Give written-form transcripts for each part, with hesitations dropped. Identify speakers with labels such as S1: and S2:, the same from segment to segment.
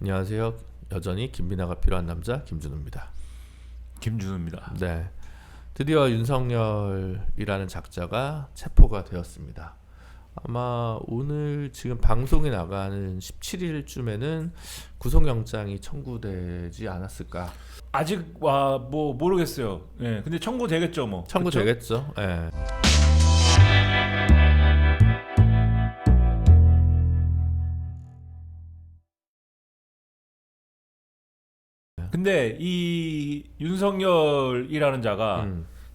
S1: 안녕하세요. 여전히 김비나가 필요한 남자 김준우입니다.
S2: 김준우입니다.
S1: 네, 드디어 윤석열이라는 작자가 체포가 되었습니다. 아마 오늘 지금 방송에 나가는 17일쯤에는 구속영장이 청구되지 않았을까?
S2: 아직 뭐 모르겠어요. 예. 근데 청구되겠죠, 뭐.
S1: 청구되겠죠. 예.
S2: 근데 이 윤석열이라는 자가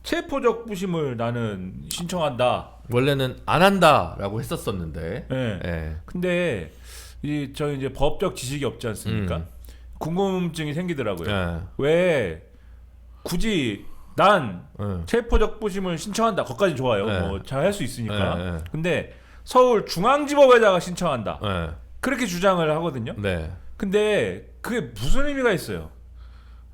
S2: 체포적 부심을 나는 신청한다.
S1: 원래는 안 한다라고 했었었는데.
S2: 예.
S1: 예.
S2: 근데 저희 이제 법적 지식이 없지 않습니까? 궁금증이 생기더라고요.
S1: 예.
S2: 왜 굳이 난 체포적 부심을 신청한다. 거기까지 좋아요.
S1: 예.
S2: 뭐 잘 할 수 있으니까.
S1: 예.
S2: 근데 서울중앙지법에다가 신청한다.
S1: 예.
S2: 그렇게 주장을 하거든요.
S1: 네.
S2: 근데 그게 무슨 의미가 있어요?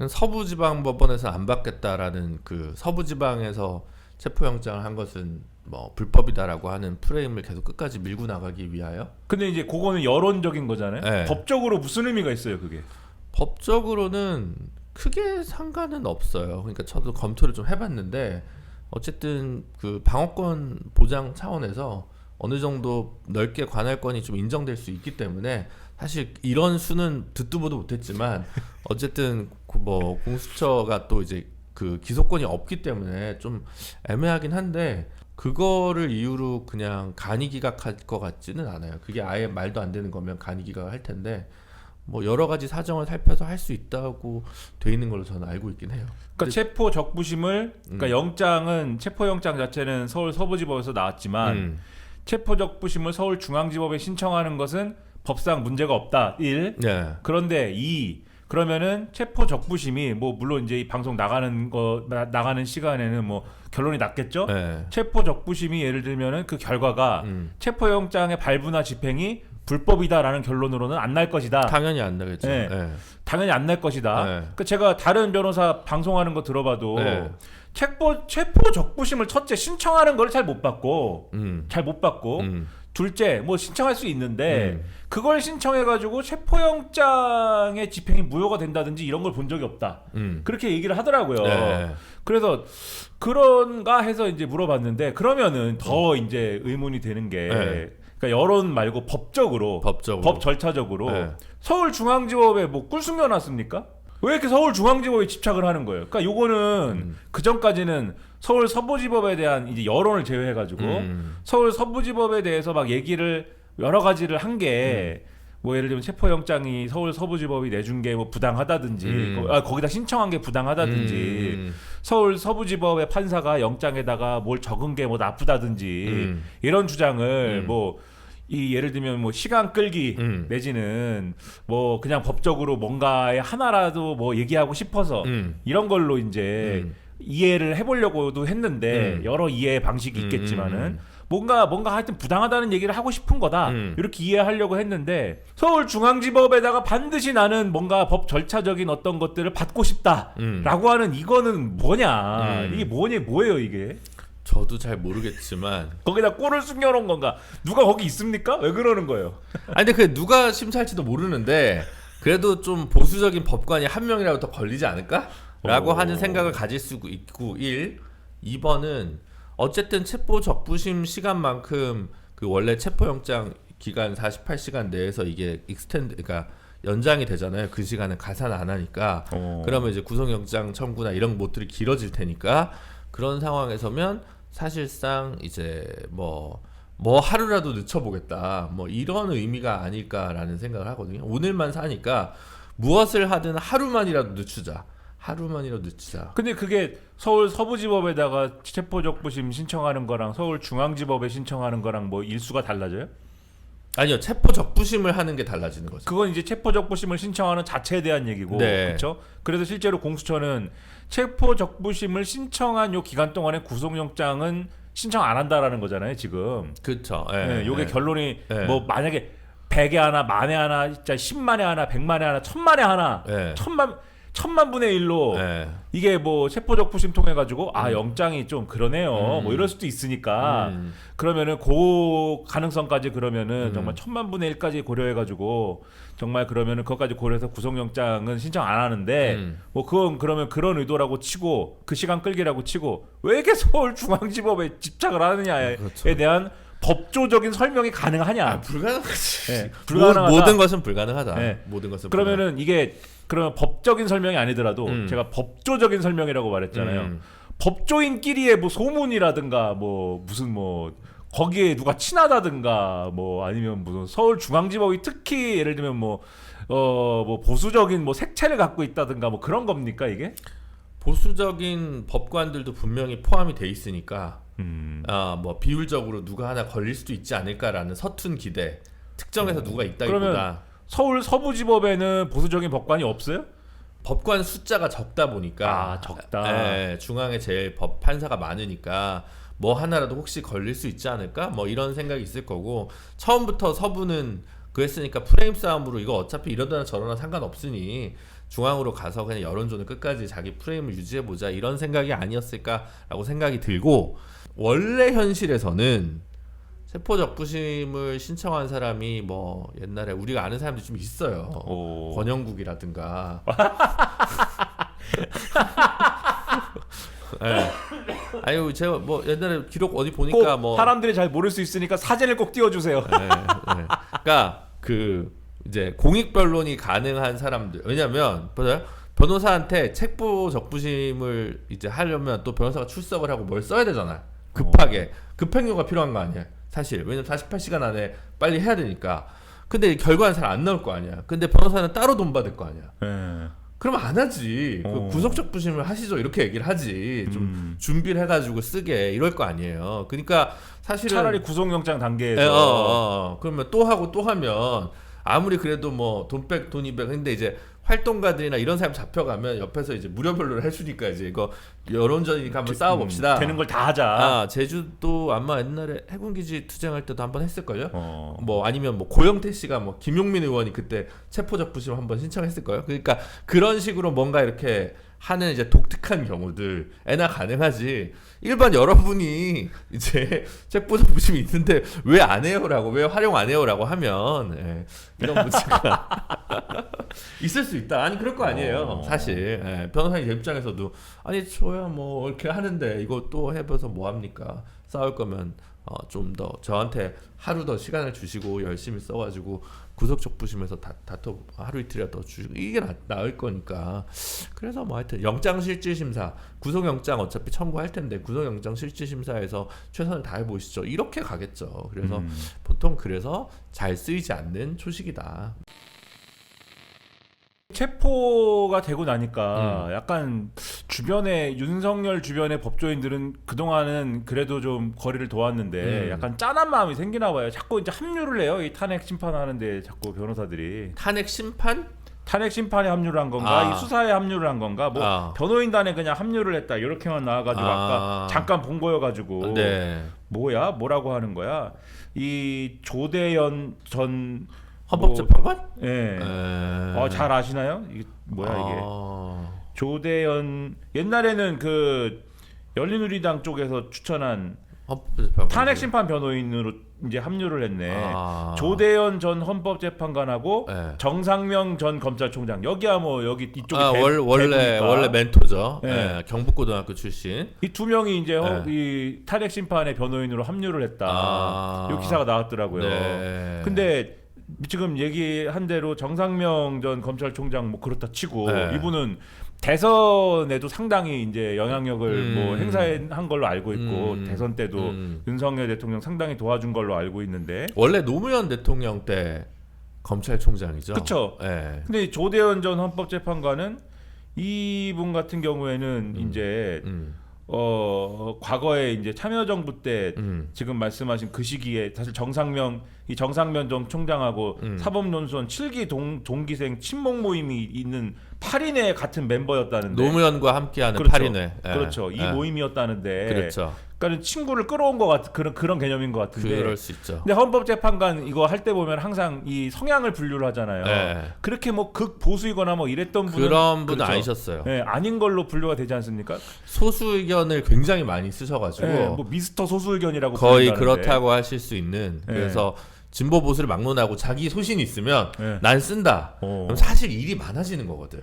S1: 서부지방법원에서 안 받겠다라는 그 서부지방에서 체포영장을 한 것은 뭐 불법이다라고 하는 프레임을 계속 끝까지 밀고 나가기 위하여.
S2: 근데 이제 그거는 여론적인 거잖아요.
S1: 네.
S2: 법적으로 무슨 의미가 있어요, 그게?
S1: 법적으로는 크게 상관은 없어요. 그러니까 저도 검토를 좀 해봤는데 어쨌든 그 방어권 보장 차원에서 어느 정도 넓게 관할권이 좀 인정될 수 있기 때문에 사실 이런 수는 듣도 보도 못했지만 어쨌든 뭐 공수처가 또 이제 그 기소권이 없기 때문에 좀 애매하긴 한데 그거를 이유로 그냥 간이기각할 것 같지는 않아요. 그게 아예 말도 안 되는 거면 간이기각을 할 텐데 뭐 여러 가지 사정을 살펴서 할 수 있다고 돼 있는 걸로 저는 알고 있긴 해요.
S2: 그러니까 체포 적부심을 그러니까 영장은 체포 영장 자체는 서울 서부지법에서 나왔지만 체포 적부심을 서울중앙지법에 신청하는 것은 법상 문제가 없다. 1.
S1: 네.
S2: 그런데 2. 그러면은 체포 적부심이 뭐 물론 이제 이 방송 나가는 시간에는 뭐 결론이 났겠죠.
S1: 네.
S2: 체포 적부심이 예를 들면은 그 결과가 체포 영장의 발부나 집행이 불법이다라는 결론으로는 안 날 것이다.
S1: 당연히 안 나겠죠.
S2: 네.
S1: 네.
S2: 당연히 안 날 것이다.
S1: 네.
S2: 그러니까 제가 다른 변호사 방송하는 거 들어봐도
S1: 네.
S2: 체포 적부심을 첫째 신청하는 걸 잘 못 받고 둘째 뭐 신청할 수 있는데 그걸 신청해가지고 체포영장의 집행이 무효가 된다든지 이런 걸 본 적이 없다. 그렇게 얘기를 하더라고요.
S1: 네.
S2: 그래서 그런가 해서 이제 물어봤는데 그러면은 더 이제 의문이 되는 게
S1: 네.
S2: 그러니까 여론 말고 법적으로 법 절차적으로
S1: 네.
S2: 서울중앙지법에 뭐 꿀 숨겨놨습니까? 왜 이렇게 서울중앙지법에 집착을 하는 거예요? 그러니까 요거는 그 전까지는 서울 서부지법에 대한 이제 여론을 제외해가지고 서울 서부지법에 대해서 막 얘기를 여러 가지를 한 게 뭐 예를 들면 체포영장이 서울 서부지법이 내준 게 뭐 부당하다든지 거기다 신청한 게 부당하다든지 서울 서부지법의 판사가 영장에다가 뭘 적은 게 뭐 나쁘다든지 이런 주장을 뭐 이 예를 들면 뭐 시간 끌기 내지는 뭐 그냥 법적으로 뭔가에 하나라도 뭐 얘기하고 싶어서 이런 걸로 이제 이해를 해보려고도 했는데 여러 이해 방식이 있겠지만은 뭔가 하여튼 부당하다는 얘기를 하고 싶은 거다 이렇게 이해하려고 했는데 서울중앙지법에다가 반드시 나는 뭔가 법 절차적인 어떤 것들을 받고 싶다라고 하는 이거는 뭐냐 이게 뭐예요 이게?
S1: 저도 잘 모르겠지만
S2: 거기다 꼴을 숨겨놓은 건가? 누가 거기 있습니까? 왜 그러는 거예요?
S1: 아니 근데 그 누가 심사할지도 모르는데 그래도 좀 보수적인 법관이 한 명이라도 더 걸리지 않을까? 라고 하는 생각을 가질 수 있고 1. 2번은 어쨌든 체포 적부심 시간만큼 그 원래 체포영장 기간 48시간 내에서 이게 그러니까 연장이 되잖아요. 그 시간에 가산 안 하니까. 그러면 이제 구속영장 청구나 이런 것들이 길어질 테니까 그런 상황에서면 사실상 이제 뭐 하루라도 늦춰보겠다 뭐 이런 의미가 아닐까라는 생각을 하거든요. 오늘만 사니까 무엇을 하든 하루만이라도 늦추자.
S2: 근데 그게 서울 서부지법에다가 체포적부심 신청하는 거랑 서울 중앙지법에 신청하는 거랑 뭐 일수가 달라져요?
S1: 아니요. 체포 적부심을 하는 게 달라지는 거죠.
S2: 그건 이제 체포적부심을 신청하는 자체에 대한 얘기고
S1: 네.
S2: 그렇죠? 그래서 실제로 공수처는 체포적부심을 신청한 요 기간 동안에 구속영장은 신청 안 한다라는 거잖아요 지금.
S1: 그렇죠.
S2: 네, 요게 결론이 뭐 만약에 100에 하나, 만에 하나, 진짜 10만에 하나, 100만에 하나, 1000만에 하나, 천만 분의 일로
S1: 네.
S2: 이게 뭐 체포적부심 통해 가지고 영장이 좀 그러네요. 뭐 이럴 수도 있으니까 그러면은 그 가능성까지 그러면은 정말 천만 분의 일까지 고려해 가지고 정말 그러면은 그것까지 고려해서 구속영장은 신청 안 하는데 뭐 그건 그러면 그런 의도라고 치고 그 시간 끌기라고 치고 왜 이렇게 서울중앙지법에 집착을 하느냐에
S1: 그렇죠.
S2: 대한 법조적인 설명이 가능하냐?
S1: 불가능하지.
S2: 네, 불가능하다.
S1: 모든 것은 불가능하다.
S2: 네.
S1: 모든 것은
S2: 그러면은 이게 그러면 법적인 설명이 아니더라도 제가 법조적인 설명이라고 말했잖아요. 법조인끼리의 뭐 소문이라든가 뭐 무슨 뭐 거기에 누가 친하다든가 뭐 아니면 무슨 서울중앙지법이 특히 예를 들면 뭐 보수적인 뭐 색채를 갖고 있다든가 뭐 그런 겁니까 이게?
S1: 보수적인 법관들도 분명히 포함이 돼 있으니까 뭐 비율적으로 누가 하나 걸릴 수도 있지 않을까라는 서툰 기대. 특정해서 누가 있다기보다
S2: 그러면 서울 서부지법에는 보수적인 법관이 없어요?
S1: 법관 숫자가 적다 보니까
S2: 적다.
S1: 중앙에 제일 법 판사가 많으니까 뭐 하나라도 혹시 걸릴 수 있지 않을까? 뭐 이런 생각이 있을 거고 처음부터 서부는 그랬으니까 프레임 싸움으로 이거 어차피 이러거나 저러나 상관없으니 중앙으로 가서 그냥 여론전을 끝까지 자기 프레임을 유지해보자 이런 생각이 아니었을까라고 생각이 들고 원래 현실에서는 체포적부심을 신청한 사람이 뭐 옛날에 우리가 아는 사람들이 좀 있어요. 권영국이라든가. 네. 아유 제가 뭐 옛날에 기록 어디 보니까 뭐
S2: 사람들이 잘 모를 수 있으니까 사진을 꼭 띄워주세요.
S1: 네. 그러니까 그 이제 공익 변론이 가능한 사람들 왜냐면 변호사한테 체포적부심을 이제 하려면 또 변호사가 출석을 하고 뭘 써야 되잖아. 급하게 급행료가 필요한 거 아니야. 사실 왜냐면 48시간 안에 빨리 해야 되니까. 근데 결과는 잘 안 나올 거 아니야. 근데 변호사는 따로 돈 받을 거 아니야. 그러면 안 하지. 구속적부심을 하시죠. 이렇게 얘기를 하지. 좀 준비를 해가지고 쓰게 이럴 거 아니에요. 그러니까 사실은
S2: 차라리 구속영장 단계에서
S1: 그러면 또 하고 또 하면 아무리 그래도 뭐 돈 200 근데 이제 활동가들이나 이런 사람 잡혀가면 옆에서 이제 무료 변론을 해주니까 이제 이거 여론전이니까 한번 싸워봅시다.
S2: 되는 걸 다 하자.
S1: 제주도 아마 옛날에 해군기지 투쟁할 때도 한번 했을걸요. 뭐 아니면 뭐 고영태 씨가 뭐 김용민 의원이 그때 체포적부심 한번 신청했을걸요. 그러니까 그런 식으로 뭔가 이렇게 하는 이제 독특한 경우들 애나 가능하지. 일반 여러분이 이제 체포적부심이 있는데 왜 안 해요라고 왜 활용 안 해요라고 하면 이런 문제가 있을 수 있다. 아니 그럴 거 아니에요. 사실 변호사님 입장에서도 아니 저야 뭐 이렇게 하는데 이거 또 해봐서 뭐 합니까? 싸울 거면 좀 더 저한테 하루 더 시간을 주시고 열심히 써가지고 구속적부심에서 다퉈 하루 이틀이라도 더 주시고 이게 나을 거니까. 그래서 뭐 하여튼 영장실질심사 구속영장 어차피 청구할 텐데 구속영장 실질심사에서 최선을 다해 보시죠. 이렇게 가겠죠. 그래서 보통 그래서 잘 쓰이지 않는 초식이다.
S2: 체포가 되고 나니까 약간 주변에 윤석열 주변의 법조인들은 그동안은 그래도 좀 거리를 둬왔는데 약간 짠한 마음이 생기나 봐요. 자꾸 이제 합류를 해요. 이 탄핵 심판하는데 자꾸 변호사들이
S1: 탄핵 심판?
S2: 탄핵 심판에 합류를 한 건가? 이 수사에 합류를 한 건가? 뭐 변호인단에 그냥 합류를 했다 이렇게만 나와가지고 아까 잠깐 본 거여가지고 뭐라고 하는 거야? 이 조대연 전
S1: 헌법재판관?
S2: 예. 잘 아시나요? 이게 뭐야 이게? 조대연 옛날에는 그 열린우리당 쪽에서 추천한 탄핵 심판 변호인으로 이제 합류를 했네. 조대연 전 헌법재판관하고 정상명 전 검찰총장 여기야 뭐 여기 이쪽에
S1: 원래 멘토죠. 경북고등학교 출신.
S2: 이 두 명이 이제 이 탄핵 심판의 변호인으로 합류를 했다. 이 기사가 나왔더라고요. 근데 지금 얘기한 대로 정상명 전 검찰총장 뭐 그렇다 치고 이분은 대선에도 상당히 이제 영향력을 뭐 행사한 걸로 알고 있고 대선 때도 윤석열 대통령 상당히 도와준 걸로 알고 있는데
S1: 원래 노무현 대통령 때 검찰총장이죠.
S2: 그렇죠. 근데 조대현 전 헌법재판관은 이분 같은 경우에는 이제 과거에 이제 참여정부 때 지금 말씀하신 그 시기에 사실 정상면 전 총장하고 사법논술 7기 동기생 친목 모임이 있는 8인회 같은 멤버였다는데
S1: 노무현과 함께하는
S2: 그렇죠.
S1: 8인회.
S2: 그렇죠. 이 모임이었다는데
S1: 그렇죠.
S2: 그러니까 친구를 끌어온 것 같은 그런 개념인 것 같은데.
S1: 그럴 수 있죠.
S2: 근데 헌법재판관 이거 할 때 보면 항상 이 성향을 분류를 하잖아요.
S1: 네.
S2: 그렇게 뭐 극보수이거나 뭐 이랬던 분은
S1: 그런 분은
S2: 그렇죠.
S1: 아니셨어요.
S2: 네, 아닌 걸로 분류가 되지 않습니까?
S1: 소수 의견을 굉장히 많이 쓰셔가지고
S2: 네, 뭐 미스터 소수 의견이라고
S1: 거의
S2: 부른다는데.
S1: 그렇다고 하실 수 있는.
S2: 네.
S1: 그래서 진보 보수를 막론하고 자기 소신이 있으면
S2: 네.
S1: 난 쓴다. 그럼 사실 일이 많아지는 거거든.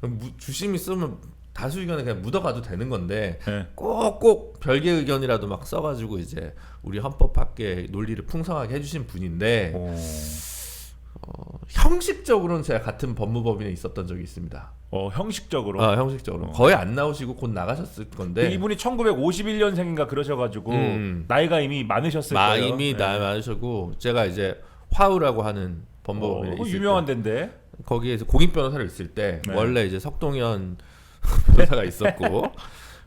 S1: 그럼 주심이 쓰면 다수 의견은 그냥 묻어가도 되는 건데
S2: 네.
S1: 꼭 별개 의견이라도 막 써가지고 이제 우리 헌법 밖에 논리를 풍성하게 해주신 분인데 형식적으로는 제가 같은 법무법인에 있었던 적이 있습니다.
S2: 형식적으로.
S1: 형식적으로 거의 안 나오시고 곧 나가셨을 건데
S2: 이분이 1951년생인가 그러셔가지고 나이가 이미 많으셨을 거예요.
S1: 이미 나이 많으시고 제가 이제 화우라고 하는 법무법인에 있을
S2: 유명한
S1: 때
S2: 데인데.
S1: 거기에서 공익 변호사를 있을 때
S2: 네.
S1: 원래 이제 석동현 변호사가 있었고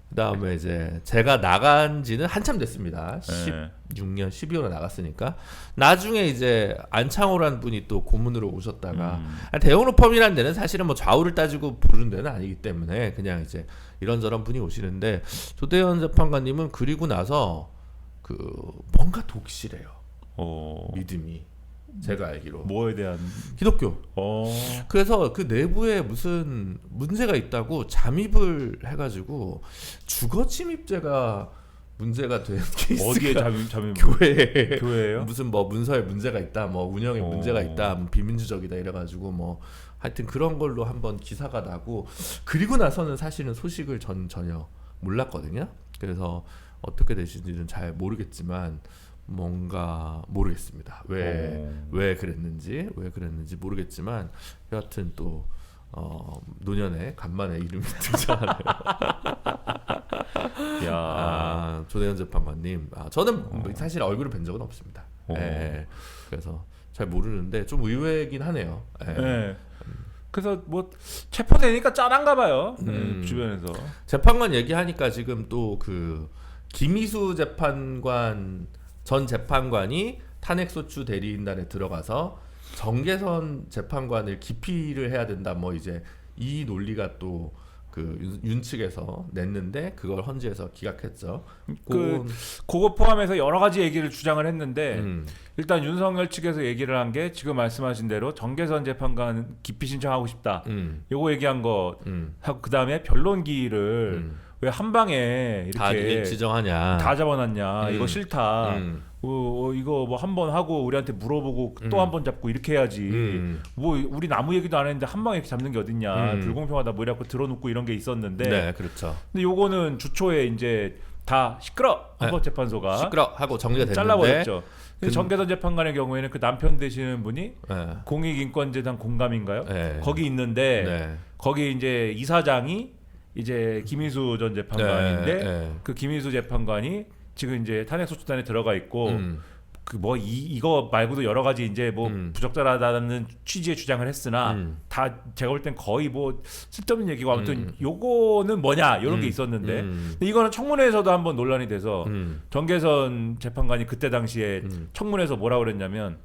S1: 그다음에 이제 제가 나간 지는 한참 됐습니다. 16년 12월에 나갔으니까 나중에 이제 안창호라는 분이 또 고문으로 오셨다가 대형로펌이라는 데는 사실은 뭐 좌우를 따지고 부르는 데는 아니기 때문에 그냥 이제 이런저런 분이 오시는데 조대현 재판관님은 그리고 나서 그 뭔가 독실해요. 믿음이 제가 알기로
S2: 뭐에 대한
S1: 기독교. 그래서 그 내부에 무슨 문제가 있다고 잠입을 해가지고 주거 침입죄가 문제가 된 케이스가
S2: 어디에 잠입?
S1: 교회에
S2: 교회예요?
S1: 무슨 뭐 문서에 문제가 있다, 뭐 운영에 문제가 있다, 뭐 비민주적이다 이래가지고 뭐 하여튼 그런 걸로 한번 기사가 나고 그리고 나서는 사실은 소식을 전혀 몰랐거든요. 그래서 어떻게 되시는지는 잘 모르겠지만. 뭔가 모르겠습니다. 왜 그랬는지 모르겠지만 여하튼 또 노년에 간만에 이름이 등장하네요.
S2: 야,
S1: 조대현 재판관님. 저는 사실 얼굴을 뵌 적은 없습니다. 그래서 잘 모르는데 좀 의외이긴 하네요.
S2: 그래서 뭐 체포되니까 짠한가 봐요. 주변에서.
S1: 재판관 얘기하니까 지금 또 그 김희수 전 재판관이 탄핵소추 대리인단에 들어가서 정계선 재판관을 기피를 해야 된다. 뭐 이제 이 논리가 또 그 윤 측에서 냈는데 그걸 헌재에서 기각했죠.
S2: 그거 포함해서 여러 가지 얘기를 주장을 했는데 일단 윤석열 측에서 얘기를 한 게 지금 말씀하신 대로 정계선 재판관 기피 신청하고 싶다. 요거 얘기한 거 하고 그 다음에 변론기를 왜 한 방에 이렇게
S1: 다 지정하냐,
S2: 다 잡아놨냐, 이거 싫다. 이거 뭐 한 번 하고 우리한테 물어보고 또 한 번 잡고 이렇게 해야지. 뭐 우리 아무 얘기도 안 했는데 한 방에 이렇게 잡는 게 어딨냐, 불공평하다 뭐 이래갖고 들어놓고 이런 게 있었는데.
S1: 네, 그렇죠.
S2: 근데 요거는 주초에 이제 다 시끄러 헌법재판소가
S1: 시끄러 하고 정리가 됐는데
S2: 잘라버렸죠. 정계선 재판관의 경우에는 그 남편 되시는 분이
S1: 네.
S2: 공익인권재단 공감인가요?
S1: 네.
S2: 거기 있는데
S1: 네.
S2: 거기 이제 이사장이 이제 김희수 전 재판관인데 그 김희수 재판관이 지금 이제 탄핵소추단에 들어가 있고 그 뭐 이거 말고도 여러 가지 이제 뭐 부적절하다는 취지의 주장을 했으나 다 제가 볼 땐 거의 뭐 쓸데없는 얘기고 아무튼 요거는 뭐냐 이런 게 있었는데 근데 이거는 청문회에서도 한번 논란이 돼서 정계선 재판관이 그때 당시에 청문회에서 뭐라 그랬냐면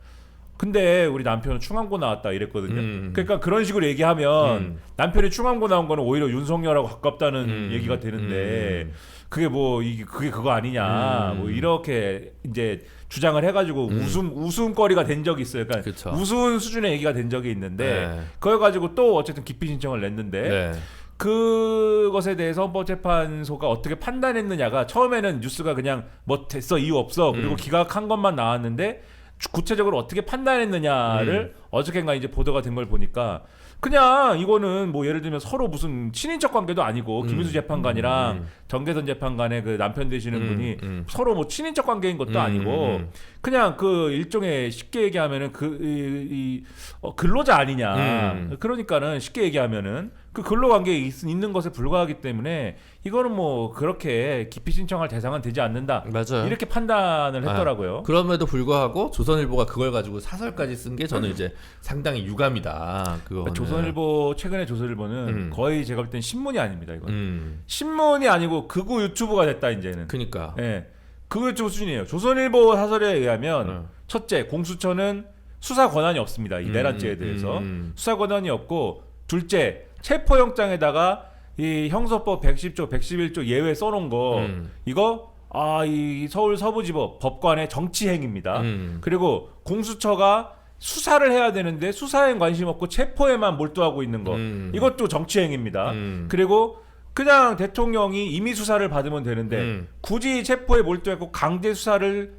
S2: 근데 우리 남편은 충암고 나왔다 이랬거든요. 그러니까 그런 식으로 얘기하면 남편이 충암고 나온 거는 오히려 윤석열하고 가깝다는 얘기가 되는데 그게 뭐 그게 그거 아니냐 뭐 이렇게 이제 주장을 해가지고 웃음거리가 된 적이 있어요. 그러니까
S1: 그쵸.
S2: 우스운 수준의 얘기가 된 적이 있는데 그걸 가지고 또 어쨌든 기피 신청을 냈는데 그것에 대해서 헌법재판소가 어떻게 판단했느냐가 처음에는 뉴스가 그냥 뭐 됐어 이유 없어 그리고 기각한 것만 나왔는데 구체적으로 어떻게 판단했느냐를 어저께인가 이제 보도가 된 걸 보니까 그냥 이거는 뭐 예를 들면 서로 무슨 친인척 관계도 아니고 김희수 재판관이랑 정계선 재판관의 그 남편 되시는 분이 서로 뭐 친인척 관계인 것도 아니고 그냥 그 일종의 쉽게 얘기하면은 근로자 아니냐. 그러니까는 쉽게 얘기하면은 그 근로 관계에 있는 것에 불과하기 때문에 이거는 뭐 그렇게 기피 신청할 대상은 되지 않는다.
S1: 맞아요.
S2: 이렇게 판단을 했더라고요.
S1: 그럼에도 불구하고 조선일보가 그걸 가지고 사설까지 쓴 게 저는 이제 상당히 유감이다. 그거는.
S2: 조선일보 최근에 조선일보는 거의 제가 볼 땐 신문이 아닙니다. 이건 신문이 아니고 극우 유튜브가 됐다 이제는.
S1: 그러니까.
S2: 예, 극우 유튜브 수준이에요. 조선일보 사설에 의하면 첫째 공수처는 수사 권한이 없습니다. 이 내란죄에 대해서 수사 권한이 없고 둘째 체포영장에다가 이 형사법 110조, 111조 예외 써놓은 거 이거 이 서울 서부지법 법관의 정치행위입니다. 그리고 공수처가 수사를 해야 되는데 수사엔 관심 없고 체포에만 몰두하고 있는 거 이것도 정치행위입니다. 그리고 그냥 대통령이 임의 수사를 받으면 되는데 굳이 체포에 몰두했고 강제 수사를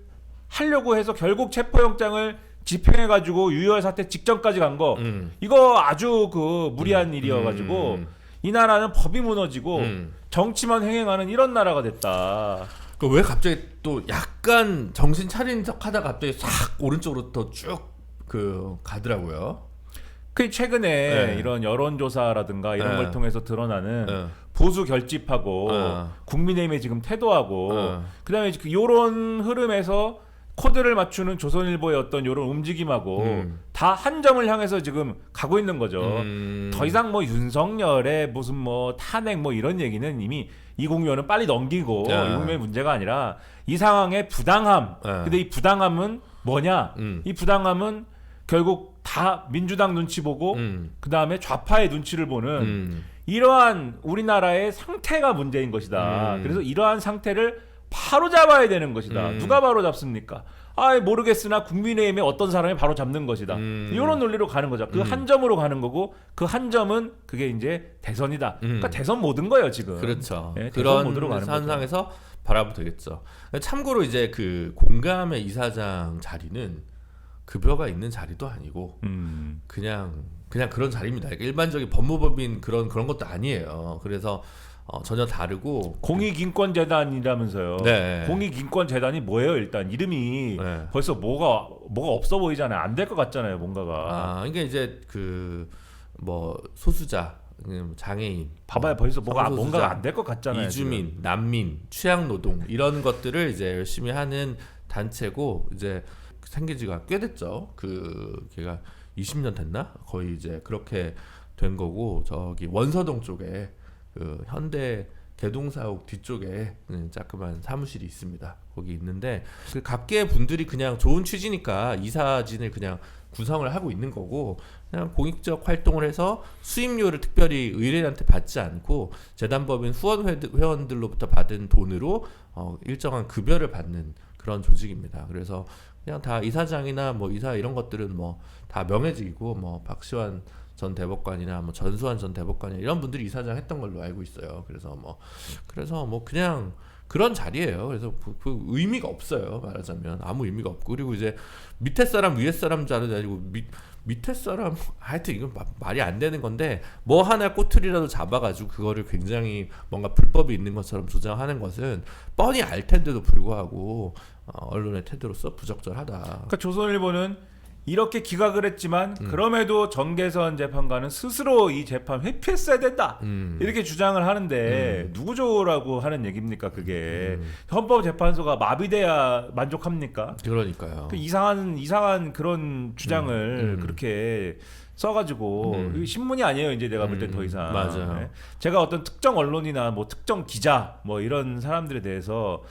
S2: 하려고 해서 결국 체포영장을 집행해가지고 유혈 사태 직전까지 간 거 이거 아주 그 무리한 일이어가지고 이 나라는 법이 무너지고 정치만 횡행하는 이런 나라가 됐다.
S1: 왜 갑자기 또 약간 정신 차린 척하다 갑자기 싹 오른쪽으로 더 쭉 그 가더라고요.
S2: 그 최근에
S1: 네.
S2: 이런 여론조사라든가 이런
S1: 네.
S2: 걸 통해서 드러나는
S1: 네.
S2: 보수 결집하고 국민의힘의 지금 태도하고 그다음에 그 요런 흐름에서 코드를 맞추는 조선일보의 어떤 요런 움직임하고 다 한 점을 향해서 지금 가고 있는 거죠. 더 이상 뭐 윤석열의 무슨 뭐 탄핵 뭐 이런 얘기는 이미 이 국면은 빨리 넘기고 이 국면의 문제가 아니라 이 상황의 부당함. 근데 이 부당함은 뭐냐? 이 부당함은 결국 다 민주당 눈치 보고 그 다음에 좌파의 눈치를 보는 이러한 우리나라의 상태가 문제인 것이다. 그래서 이러한 상태를 바로 잡아야 되는 것이다. 누가 바로 잡습니까? 모르겠으나 국민의힘의 어떤 사람이 바로 잡는 것이다. 이런 논리로 가는 거죠. 그 한 점으로 가는 거고 그 한 점은 그게 이제 대선이다. 그러니까 대선 모든 거예요 지금.
S1: 그렇죠.
S2: 네, 대선 모드로
S1: 그런
S2: 가는
S1: 상황에서 바라보면 되겠죠. 참고로 이제 그 공감의 이사장 자리는 급여가 있는 자리도 아니고 그냥 그런 자리입니다. 그러니까 일반적인 법무법인 그런 것도 아니에요. 그래서 전혀 다르고
S2: 공익인권재단이라면서요.
S1: 네.
S2: 공익인권재단이 뭐예요? 일단 이름이
S1: 네.
S2: 벌써 뭐가 없어 보이잖아요. 안 될 것 같잖아요. 뭔가가.
S1: 이게 이제 그 뭐 소수자, 장애인,
S2: 봐봐요. 벌써 뭔가가
S1: 성소수자,
S2: 안 될 것 같잖아요.
S1: 이주민,
S2: 지금.
S1: 난민, 취약노동 이런 것들을 이제 열심히 하는 단체고 이제 생긴 지가 꽤 됐죠. 걔가 20년 됐나? 거의 이제 그렇게 된 거고 저기 원서동 쪽에 그 현대 개동사옥 뒤쪽에 자그만 사무실이 있습니다. 거기 있는데 그 각계 분들이 그냥 좋은 취지니까 이사진을 그냥 구성을 하고 있는 거고 그냥 공익적 활동을 해서 수임료를 특별히 의뢰인한테 받지 않고 재단법인 후원 회원들로부터 받은 돈으로 일정한 급여를 받는 그런 조직입니다. 그래서 그냥 다 이사장이나 뭐 이사 이런 것들은 뭐 다 명예직이고 뭐 박시환 전 대법관이나 뭐 전수환 전 대법관이나 이런 분들이 이사장 했던 걸로 알고 있어요. 그래서 뭐 그냥 그런 자리예요. 그래서 그 의미가 없어요. 말하자면 아무 의미가 없고 그리고 이제 밑에 사람 위에 사람 자르지 아니고 밑에 사람 하여튼 이건 말이 안 되는 건데 뭐 하나 꼬투리라도 잡아가지고 그거를 굉장히 뭔가 불법이 있는 것처럼 주장하는 것은 뻔히 알 텐데도 불구하고 언론의 태도로서 부적절하다.
S2: 그러니까 조선일보는 이렇게 기각을 했지만 그럼에도 정계선 재판관은 스스로 이 재판 회피했어야 된다 이렇게 주장을 하는데 누구 좋으라고 하는 얘기입니까 그게. 헌법재판소가 마비돼야 만족합니까?
S1: 그러니까요.
S2: 그 이상한 그런 주장을 그렇게 써가지고 이게 신문이 아니에요 이제 내가 볼 땐 더 이상.
S1: 맞아요.
S2: 네. 제가 어떤 특정 언론이나 뭐 특정 기자 뭐 이런 사람들에 대해서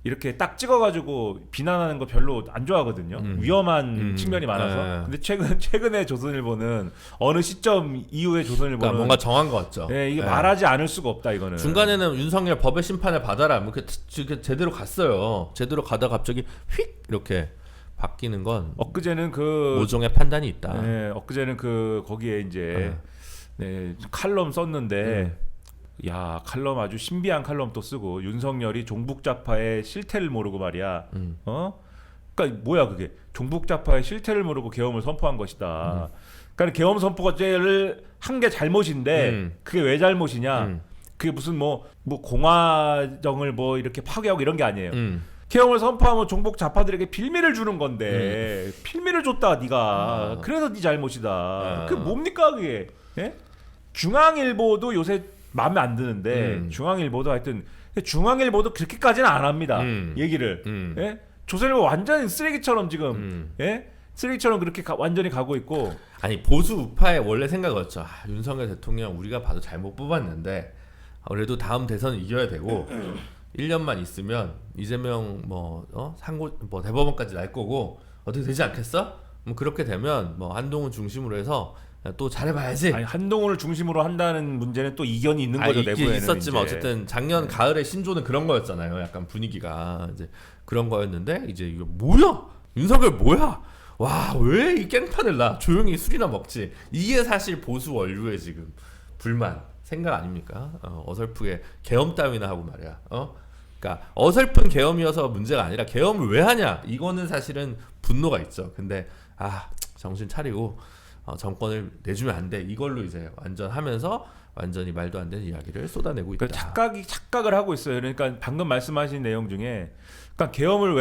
S2: 이렇게 딱 찍어가지고 비난하는 거 별로 안 좋아하거든요. 위험한 측면이 많아서. 근데 최근에 조선일보는 어느 시점 이후에 조선일보는
S1: 그러니까 뭔가 정한 것 같죠.
S2: 네, 이게 말하지 않을 수가 없다 이거는.
S1: 중간에는 윤석열 법의 심판을 받아라. 뭐 이렇게 제대로 갔어요. 제대로 가다 갑자기 휙 이렇게 바뀌는 건
S2: 엊그제는 그
S1: 모종의 판단이 있다.
S2: 네, 엊그제는 그 거기에 이제 칼럼 썼는데. 야 칼럼 아주 신비한 칼럼 또 쓰고 윤석열이 종북좌파의 실태를 모르고 말이야. 그러니까 뭐야 그게 종북좌파의 실태를 모르고 계엄을 선포한 것이다. 그러니까 계엄 선포를 한 게 잘못인데 그게 왜 잘못이냐? 그게 무슨 뭐 공화정을 뭐 이렇게 파괴하고 이런 게 아니에요. 계엄을 선포하면 종북 좌파들에게 빌미를 주는 건데 빌미를 줬다 네가. 그래서 네 잘못이다. 그게 뭡니까 그게? 예? 중앙일보도 요새 마음에 안 드는데 중앙일보도 하여튼 중앙일보도 그렇게까지는 안 합니다. 얘기를. 예? 조선일보 완전히 쓰레기처럼 지금 예? 쓰레기처럼 그렇게 완전히 가고 있고.
S1: 아니 보수 우파의 원래 생각이었죠. 윤석열 대통령 우리가 봐도 잘못 뽑았는데 그래도 다음 대선은 이겨야 되고 1년만 있으면 이재명 상고 대법원까지 날 거고 어떻게 되지 않겠어? 뭐 그렇게 되면 한동훈 중심으로 해서 또 잘해봐야지.
S2: 아니, 한동훈을 중심으로 한다는 문제는 또 이견이 있는 거죠.
S1: 있긴
S2: 내부에는
S1: 있었지만
S2: 이제.
S1: 어쨌든 작년 가을에 신조는 그런 거였잖아요. 약간 분위기가 이제 그런 거였는데 이제 이거 뭐야? 윤석열 뭐야? 와, 왜 이 깽판을 놔? 조용히 술이나 먹지. 이게 사실 보수 원류의 지금 불만 생각 아닙니까? 어설프게 계엄 따위나 하고 말이야. 그러니까 어설픈 계엄이어서 문제가 아니라 계엄을 왜 하냐? 이거는 사실은 분노가 있죠. 근데 정신 차리고 정권을 내주면 안 돼. 이걸로 이제 완전 하면서 완전히 말도 안 되는 이야기를 쏟아내고 있다.
S2: 착각을 하고 있어요. 그러니까 방금 말씀하신 내용 중에, 그러니까 계엄을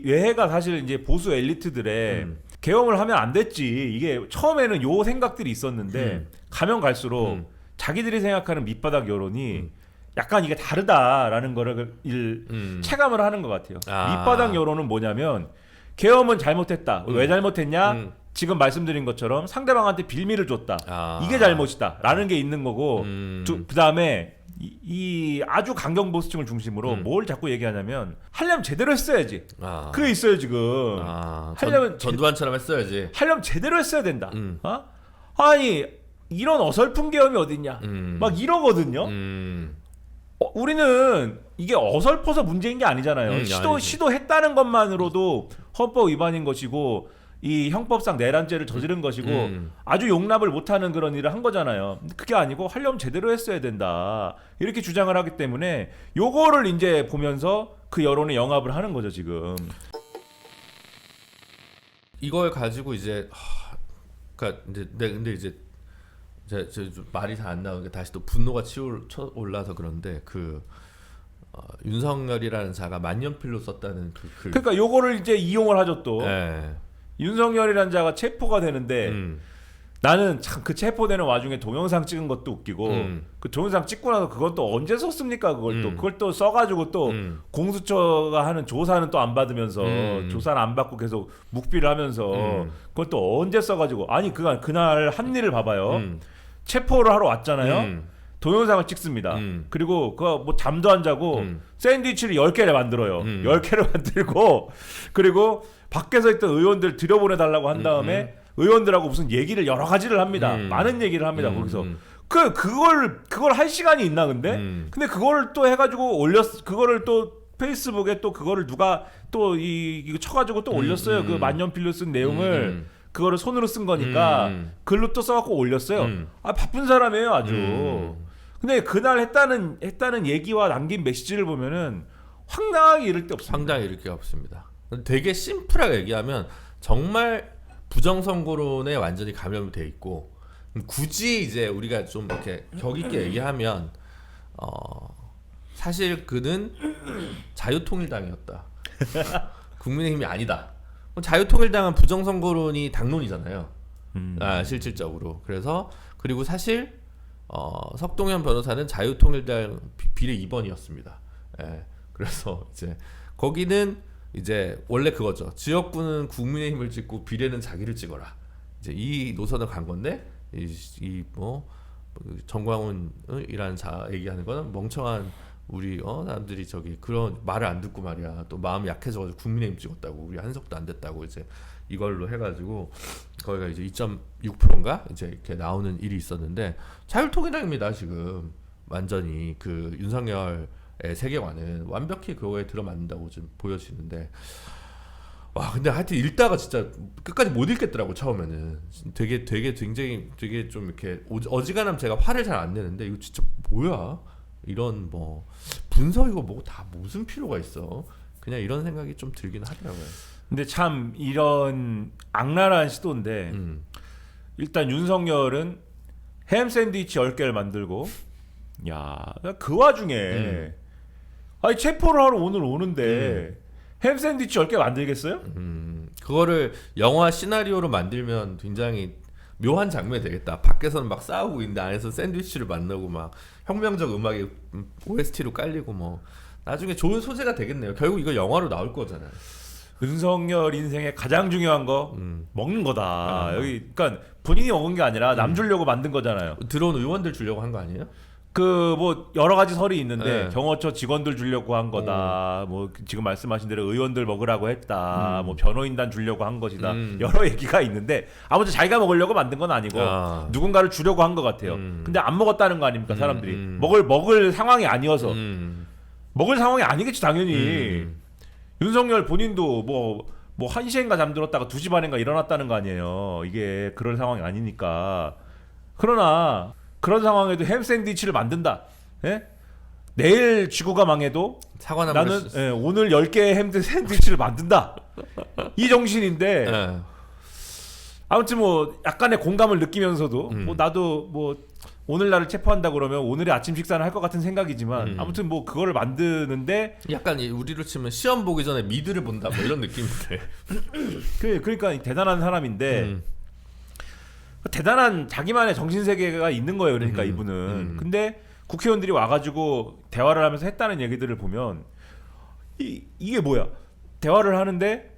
S2: 외해가 사실 이제 보수 엘리트들의 계엄을 하면 안 됐지. 이게 처음에는 요 생각들이 있었는데 가면 갈수록 자기들이 생각하는 밑바닥 여론이 약간 이게 다르다라는 거를 체감을 하는 것 같아요. 밑바닥 여론은 뭐냐면 계엄은 잘못했다. 왜 잘못했냐? 지금 말씀드린 것처럼 상대방한테 빌미를 줬다. 이게 잘못이다라는 게 있는 거고, 그다음에 이 아주 강경 보수층을 중심으로 뭘 자꾸 얘기하냐면 하려면 제대로 했어야지. 그게 있어요 지금. 하려면
S1: 전두환처럼 했어야지.
S2: 하려면 제대로 했어야 된다. 아니 이런 어설픈 계엄이 어딨냐? 막 이러거든요. 우리는 이게 어설퍼서 문제인 게 아니잖아요. 시도했다는 것만으로도 헌법 위반인 것이고 이 형법상 내란죄를 저지른 것이고 아주 용납을 못하는 그런 일을 한 거잖아요. 그게 아니고 하려면 제대로 했어야 된다. 이렇게 주장을 하기 때문에 요거를 이제 보면서 그 여론에 영합을 하는 거죠 지금.
S1: 이걸 가지고 이제 그러니까 근데 이제 좀 말이 잘 안 나오는 게 다시 또 분노가 치올라서 그런데 윤석열이라는 자가 만년필로 썼다는 글.
S2: 그러니까 요거를 이제 이용을 하죠 또.
S1: 네.
S2: 윤석열이라는 자가 체포가 되는데 나는 참 그 체포되는 와중에 동영상 찍은 것도 웃기고 그 동영상 찍고 나서 그건 또 언제 썼습니까? 그걸 또 써가지고 또 공수처가 하는 조사는 또 안 받으면서 조사는 안 받고 계속 묵비를 하면서 그걸 또 언제 써가지고 아니 그날 한 일을 봐봐요. 체포를 하러 왔잖아요. 동영상을 찍습니다. 그리고 그거 뭐 잠도 안 자고 샌드위치를 10개를 만들어요. 10개를 만들고 그리고 밖에서 있던 의원들 들여보내달라고 한 다음에 의원들하고 무슨 얘기를 여러 가지를 합니다. 많은 얘기를 합니다. 거기서 그걸 할 시간이 있나 근데 그거를 또 해가지고 그거를 또 페이스북에 또 그거를 누가 또 이거 쳐가지고 또 올렸어요. 그 만년필로 쓴 내용을 그거를 손으로 쓴 거니까 글로 또 써갖고 올렸어요. 바쁜 사람이에요 아주. 근데 그날 했다는 얘기와 남긴 메시지를 보면은 황당하게 이를 데 없습니다.
S1: 상당히 이럴 게 없습니다. 되게 심플하게 얘기하면 정말 부정선거론에 완전히 감염이 돼 있고 굳이 이제 우리가 좀 이렇게 격 있게 얘기하면 사실 그는 자유통일당이었다. 국민의힘이 아니다. 자유통일당은 부정선거론이 당론이잖아요. 실질적으로. 그리고 사실 석동현 변호사는 자유통일당 비례 2번이었습니다. 예. 그래서 이제 거기는 이제 원래 그거죠. 지역구는 국민의힘을 찍고 비례는 자기를 찍어라. 이제 이 노선을 간 건데 정광훈이라는 자 얘기하는 거는 멍청한 우리 사람들이 그런 말을 안 듣고 말이야. 또 마음이 약해져가지고 국민의힘 찍었다고 우리 한석도 안 됐다고 이제 이걸로 해가지고 거기가 이제 2.6%인가 이제 이렇게 나오는 일이 있었는데 자유통일당입니다 지금 완전히 그 윤석열의 세계관은 완벽히 그거에 들어맞는다고 좀 보여지는데 와 근데 하여튼 읽다가 진짜 끝까지 못 읽겠더라고 처음에는 되게 굉장히 되게 좀 이렇게 어지간하면 제가 화를 잘 안 내는데 이거 진짜 뭐야 이런 뭐 분석이고 뭐고 다 무슨 필요가 있어 그냥 이런 생각이 좀 들긴 하더라고요.
S2: 근데 참 이런 악랄한 시도인데 일단 윤석열은 햄 샌드위치 10개를 만들고 그 와중에 아니 체포를 하러 오늘 오는데 햄 샌드위치 10개 만들겠어요?
S1: 그거를 영화 시나리오로 만들면 굉장히 묘한 장면이 되겠다. 밖에서는 막 싸우고 있는데 안에서 샌드위치를 만나고 막 혁명적 음악이 OST로 깔리고 뭐 나중에 좋은 소재가 되겠네요. 결국 이거 영화로 나올 거잖아요.
S2: 윤석열 인생의 가장 중요한 거 먹는 거다. 여기 그러니까 본인이 먹은 게 아니라 남 주려고 만든 거잖아요.
S1: 들어온 의원들 주려고 한 거 아니에요?
S2: 그 뭐 여러 가지 설이 있는데
S1: 네.
S2: 경호처 직원들 주려고 한 거다. 뭐 지금 말씀하신 대로 의원들 먹으라고 했다. 뭐 변호인단 주려고 한 것이다. 여러 얘기가 있는데 아무튼 자기가 먹으려고 만든 건 아니고 누군가를 주려고 한 것 같아요. 근데 안 먹었다는 거 아닙니까 사람들이. 먹을 상황이 아니어서. 먹을 상황이 아니겠지 당연히. 윤석열 본인도 뭐 1시인가 잠들었다가 2시 반인가 일어났다는 거 아니에요. 이게 그럴 상황이 아니니까. 그러나 그런 상황에도 햄 샌드위치를 만든다. 예? 내일 지구가 망해도 나는 오늘 10개의 햄 샌드위치를 만든다. 이 정신인데
S1: 네.
S2: 아무튼 뭐 약간의 공감을 느끼면서도 뭐 나도 뭐 오늘 나를 체포한다 그러면 오늘의 아침 식사는 할 것 같은 생각이지만 아무튼 뭐 그거를 만드는데
S1: 약간 우리로 치면 시험 보기 전에 미드를 본다 뭐 이런 느낌인데.
S2: 그러니까 대단한 사람인데 대단한 자기만의 정신세계가 있는 거예요. 그러니까 이분은. 근데 국회의원들이 와가지고 대화를 하면서 했다는 얘기들을 보면 이게 뭐야? 대화를 하는데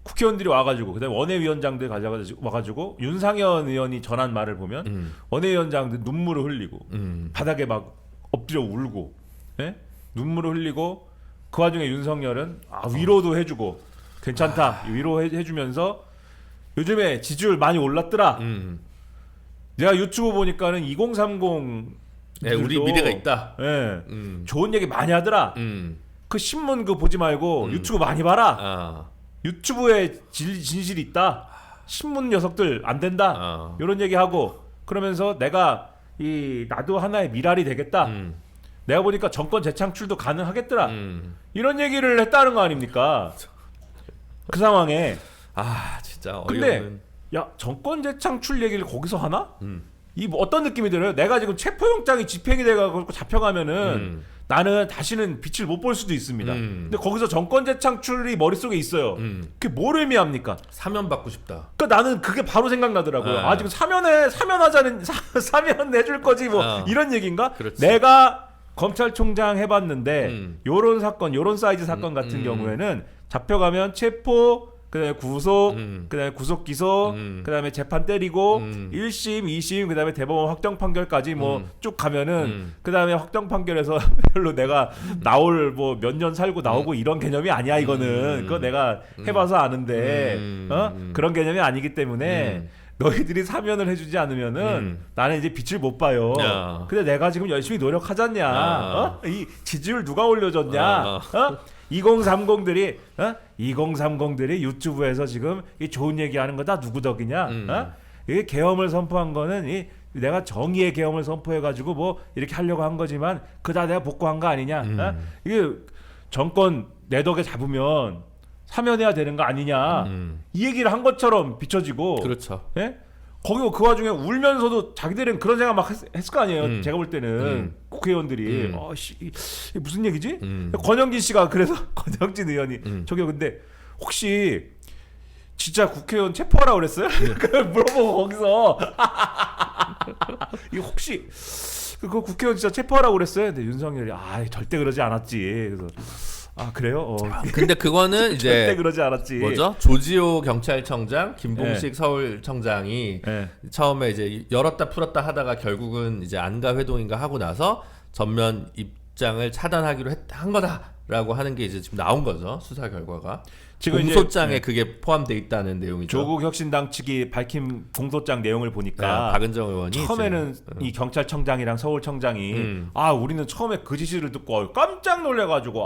S2: 국회의원들이 와가지고 그다음에 원외위원장들 와가지고 윤상현 의원이 전한 말을 보면 원외위원장들 눈물을 흘리고 바닥에 막 엎드려 울고 눈물을 흘리고 그 와중에 윤석열은 위로도 해주고 괜찮다 위로해주면서 요즘에 지지율 많이 올랐더라. 내가 유튜브 보니까는 2030
S1: 네, 우리 미래가 있다.
S2: 좋은 얘기 많이 하더라. 그 신문 그 보지 말고 유튜브 많이 봐라. 유튜브에 진실이 있다. 신문 녀석들 안 된다. 이런 얘기하고 그러면서 내가 나도 하나의 미랄이 되겠다. 내가 보니까 정권 재창출도 가능하겠더라. 이런 얘기를 했다는 거 아닙니까? 그 상황에
S1: 진짜 어이없는.
S2: 근데 야 정권 재창출 얘기를 거기서 하나? 뭐 어떤 느낌이 들어요? 내가 지금 체포영장이 집행이 돼가지고 잡혀가면은 나는 다시는 빛을 못 볼 수도 있습니다. 근데 거기서 정권 재창출이 머릿속에 있어요. 그게 뭘 의미합니까?
S1: 사면 받고 싶다.
S2: 그러니까 나는 그게 바로 생각나더라고요. 지금 사면하자는 사면 내줄 거지 뭐 이런 얘기인가?
S1: 그렇지.
S2: 내가 검찰총장 해봤는데 요런 사건, 요런 사이즈 사건 같은 경우에는 잡혀가면 체포, 그다음에 구속, 그다음에 구속 기소, 그다음에 재판 때리고 1심, 2심, 그다음에 대법원 확정 판결까지 뭐 쭉 가면은 그다음에 확정 판결에서 별로 내가 나올 뭐 몇 년 살고 나오고 이런 개념이 아니야 이거는. 그거 내가 해봐서 아는데 그런 개념이 아니기 때문에 너희들이 사면을 해주지 않으면은 나는 이제 빛을 못 봐요. 근데 내가 지금 열심히 노력하잖냐. 이 지지율 누가 올려줬냐. 2030들이 유튜브에서 지금 이 좋은 얘기하는 거 다 누구 덕이냐? 이게 계엄을 선포한 거는 내가 정의의 계엄을 선포해가지고 뭐 이렇게 하려고 한 거지만 그다 내가 복구한 거 아니냐? 이게 정권 내 덕에 잡으면 사면해야 되는 거 아니냐? 이 얘기를 한 것처럼 비춰지고.
S1: 그렇죠.
S2: 예? 거기 그 와중에 울면서도 자기들은 그런 생각 막 했을 거 아니에요. 제가 볼 때는 국회의원들이 이게 무슨 얘기지? 권영진 씨가 그래서 권영진 의원이 저기요 근데 혹시 진짜 국회의원 체포하라고 그랬어요? 그걸 물어보고 거기서 이거 혹시 그 국회의원 진짜 체포하라고 그랬어요? 근데 윤석열이 절대 그러지 않았지. 그래서 그래요?
S1: 근데 그거는 이제
S2: 절대 그러지 않았지.
S1: 뭐죠? 조지호 경찰청장, 김봉식 서울청장이 처음에 이제 열었다 풀었다 하다가 결국은 이제 안가 회동인가 하고 나서 전면 입장을 차단하기로 한 거다라고 하는 게 이제 지금 나온 거죠. 수사 결과가. 지금 공소장에 그게 포함돼 있다는 내용이죠.
S2: 조국 혁신당 측이 밝힌 공소장 내용을 보니까
S1: 박은정 의원이
S2: 처음에는 이 경찰청장이랑 서울청장이 우리는 처음에 그 지시를 듣고 깜짝 놀래가지고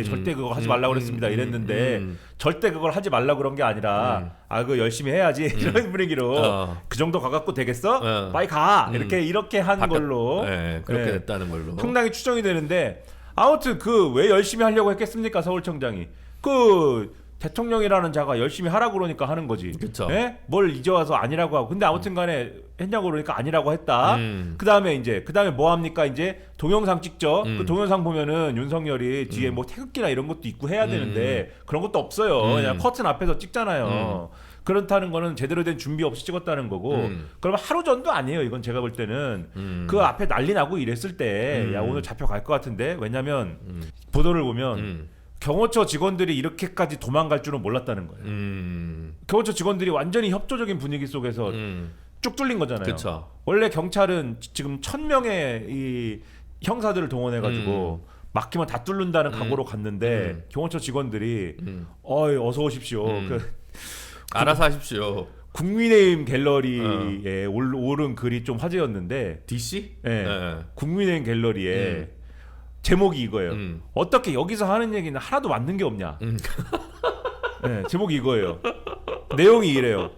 S2: 절대 그거 하지 말라고 그랬습니다 이랬는데 절대 그걸 하지 말라고 그런 게 아니라 그거 열심히 해야지 이런 분위기로 그 정도 가갖고 되겠어? 빨리 가 이렇게 한 걸로
S1: 그렇게 됐다는 걸로
S2: 상당히 추정이 되는데 아무튼 그 왜 열심히 하려고 했겠습니까 서울청장이 대통령이라는 자가 열심히 하라고 그러니까 하는 거지.
S1: 그쵸.
S2: 뭘 이제 와서 아니라고 하고. 근데 아무튼간에 했냐고 그러니까 아니라고 했다. 그다음에 뭐 합니까? 이제 동영상 찍죠. 그 동영상 보면은 윤석열이 뒤에 뭐 태극기나 이런 것도 있고 해야 되는데 그런 것도 없어요. 그냥 커튼 앞에서 찍잖아요. 그렇다는 거는 제대로 된 준비 없이 찍었다는 거고. 그러면 하루 전도 아니에요. 이건 제가 볼 때는 그 앞에 난리 나고 이랬을 때 야 오늘 잡혀갈 것 같은데 왜냐면 보도를 보면. 경호처 직원들이 이렇게까지 도망갈 줄은 몰랐다는 거예요. 경호처 직원들이 완전히 협조적인 분위기 속에서 쭉 뚫린 거잖아요.
S1: 그쵸.
S2: 원래 경찰은 지금 1000명의 이 형사들을 동원해가지고 막히면 다 뚫는다는 각오로 갔는데 경호처 직원들이 어서 오십시오.
S1: 알아서 하십시오.
S2: 국민의힘 갤러리에 오른 글이 좀 화제였는데
S1: DC?
S2: 네.
S1: 네.
S2: 국민의힘 갤러리에 제목이 이거예요. 어떻게 여기서 하는 얘기는 하나도 맞는 게 없냐. 네, 제목이 이거예요. 내용이 이래요.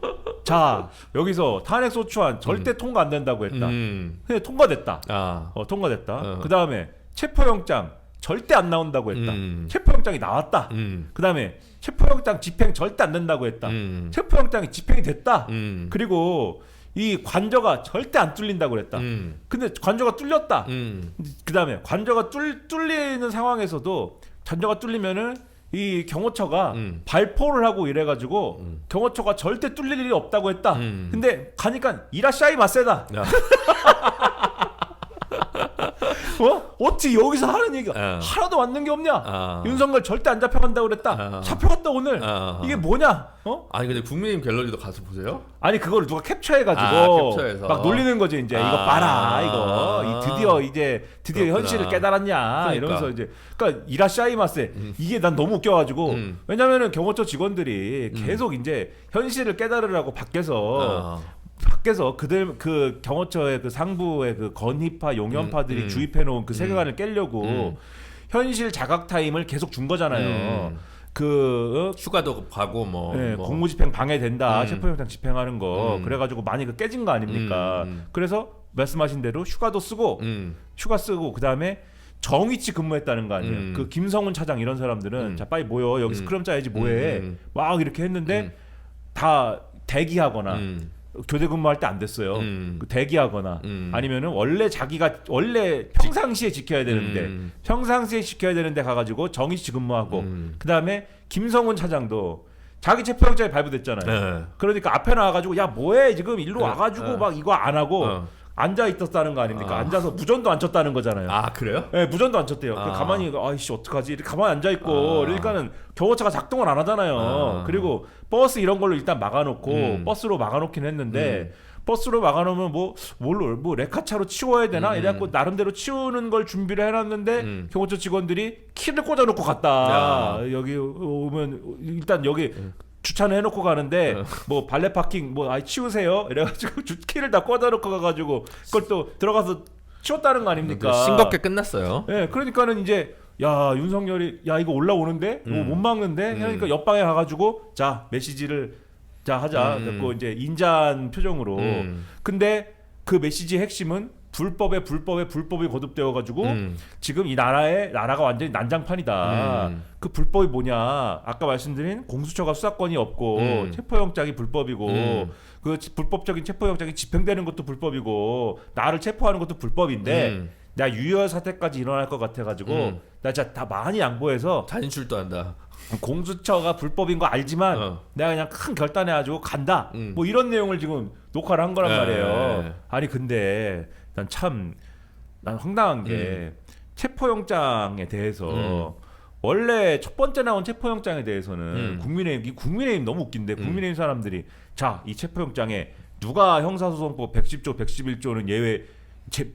S2: 자, 여기서 탄핵 소추안 절대 통과 안 된다고 했다. 근데 통과됐다. 통과됐다. 그 다음에 체포영장 절대 안 나온다고 했다. 체포영장이 나왔다. 그 다음에 체포영장 집행 절대 안 된다고 했다. 체포영장이 집행이 됐다. 그리고 이 관저가 절대 안 뚫린다고 그랬다. 근데 관저가 뚫렸다. 그 다음에 관저가 뚫리는 상황에서도 관저가 뚫리면은 이 경호처가 발포를 하고 이래가지고 경호처가 절대 뚫릴 일이 없다고 했다. 근데 가니까 이라샤이 마세다. 어찌 여기서 하는 얘기가 하나도 맞는 게 없냐? 윤석열 절대 안 잡혀간다고 그랬다. 잡혀갔다 오늘. 이게 뭐냐?
S1: 아니 근데 국민의힘 갤러리도 가서 보세요?
S2: 아니 그걸 누가 캡처해가지고
S1: 캡처해서.
S2: 막 놀리는 거지 이제. 이거 봐라 이거 드디어
S1: 그렇구나.
S2: 현실을 깨달았냐
S1: 그러니까.
S2: 이러면서 이제 그러니까 이라샤이마세 이게 난 너무 웃겨가지고 왜냐면은 경호처 직원들이 계속 이제 현실을 깨달으라고 밖에서 그들 그 경호처의 그 상부의 그 건희파 용연파들이 주입해 놓은 그 세계관을 깨려고 현실 자각 타임을 계속 준 거잖아요.
S1: 휴가도 가고 뭐
S2: 공무집행 방해된다. 체포영장 집행하는 거 그래가지고 많이 그 깨진 거 아닙니까? 그래서 말씀하신 대로 휴가도 쓰고 휴가 쓰고 그 다음에 정위치 근무했다는 거 아니에요. 그 김성훈 차장 이런 사람들은 자 빨리 모여 여기서 스크럼 짜야지 뭐해 막 이렇게 했는데 다 대기하거나 교대 근무할 때 안 됐어요. 대기하거나 아니면은 자기가 평상시에 지켜야 되는데 가가지고 정위치 근무하고 그 다음에 김성훈 차장도 자기 체포영장이 발부됐잖아요. 그러니까 앞에 나와가지고 야 뭐해 지금 일로 와가지고 막 이거 안 하고 앉아 있었다는 거 아닙니까? 앉아서 무전도 안 쳤다는 거잖아요.
S1: 아 그래요?
S2: 네, 무전도 안 쳤대요. 가만히 아이씨 어떡하지? 이렇게 가만히 앉아 있고 그러니까는 경호차가 작동을 안 하잖아요. 그리고 버스 이런 걸로 일단 막아놓고 버스로 막아놓긴 했는데 버스로 막아놓으면 뭐 레카차로 치워야 되나? 이래갖고 나름대로 치우는 걸 준비를 해놨는데 경호처 직원들이 키를 꽂아놓고 갔다. 여기 오면 일단 여기 주차는 해놓고 가는데 뭐 발레 파킹 치우세요 이래가지고 키를 다 꽂아놓고 가가지고 그걸 또 들어가서 치웠다는 거 아닙니까?
S1: 싱겁게 끝났어요.
S2: 네, 그러니까는 이제 야 윤석열이 야 이거 올라오는데 못 막는데 그러니까 옆방에 가가지고 자 메시지를 자 하자 그래서 이제 인자한 표정으로 근데 그 메시지의 핵심은 불법이 거듭되어가지고 지금 이 나라가 완전히 난장판이다. 그 불법이 뭐냐? 아까 말씀드린 공수처가 수사권이 없고 체포영장이 불법이고 그 불법적인 체포영장이 집행되는 것도 불법이고 나를 체포하는 것도 불법인데 나 유혈 사태까지 일어날 것 같아가지고 나 진짜 다 많이 양보해서
S1: 자진출도 한다.
S2: 공수처가 불법인 거 알지만 내가 그냥 큰 결단해가지고 간다. 뭐 이런 내용을 지금 녹화를 한 거란 말이에요. 아니 근데 난 황당한 게 체포영장에 대해서 원래 첫 번째 나온 체포영장에 대해서는 국민의힘 너무 웃긴데 국민의힘 사람들이 자 이 체포영장에 누가 형사소송법 110조 111조는 예외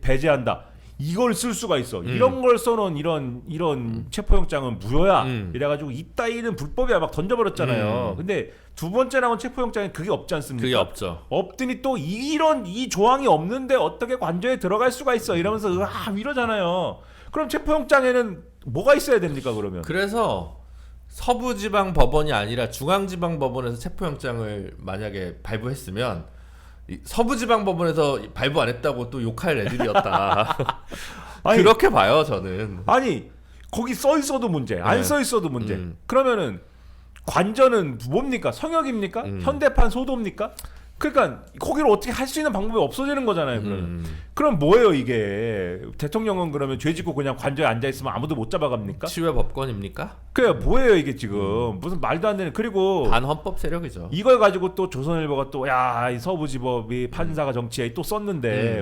S2: 배제한다. 이걸 쓸 수가 있어. 이런 걸 써놓은 이런 체포영장은 무효야. 이래가지고 이따위는 불법이야 막 던져버렸잖아요. 근데 두 번째 나온 체포영장에 그게 없지 않습니까?
S1: 그게 없죠.
S2: 없더니 또 이 조항이 없는데 어떻게 관저에 들어갈 수가 있어 이러면서 이러잖아요. 그럼 체포영장에는 뭐가 있어야 됩니까 그러면?
S1: 그래서 서부지방법원이 아니라 중앙지방법원에서 체포영장을 만약에 발부했으면 서부지방법원에서 발부 안 했다고 또 욕할 애들이었다. 그렇게 봐요 저는.
S2: 아니 거기 써 있어도 문제, 안 써 있어도 문제. 그러면은 관저는 뭡니까? 성역입니까? 현대판 소도입니까? 그러니까 거기를 어떻게 할 수 있는 방법이 없어지는 거잖아요. 그럼 뭐예요 이게? 대통령은 그러면 죄 짓고 그냥 관저에 앉아 있으면 아무도 못 잡아갑니까?
S1: 치외 법권입니까?
S2: 그래 뭐예요 이게 지금 무슨 말도 안 되는. 그리고
S1: 반헌법 세력이죠.
S2: 이걸 가지고 또 조선일보가 또 야 이 서부지법이 판사가 정치에 또 썼는데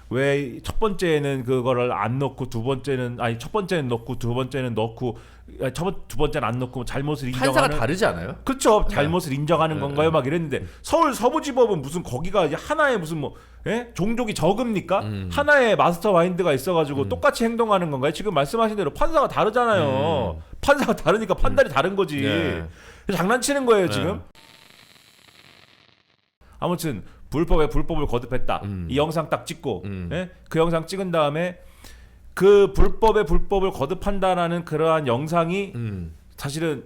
S2: 왜 첫 번째는 그거를 안 넣고 두 번째는 첫 번째는 넣고 두 번째는 넣고 두 번째는 안 넣고 잘못을
S1: 판사가
S2: 인정하는
S1: 다르지 않아요?
S2: 그렇죠. 잘못을 인정하는
S1: 네,
S2: 건가요?
S1: 네.
S2: 막 이랬는데 서울 서부지법은 무슨 거기가 이제 하나의 무슨 뭐 종족이 적습니까? 하나의 마스터 마인드가 있어가지고 똑같이 행동하는 건가요? 지금 말씀하신 대로 판사가 다르잖아요. 판사가 다르니까 판단이 다른 거지.
S1: 네.
S2: 장난치는 거예요
S1: 네.
S2: 지금. 아무튼 불법에 불법을 거듭했다. 이 영상 딱 찍고 그 영상 찍은 다음에 그 불법에 불법을 거듭한다라는 그러한 영상이 사실은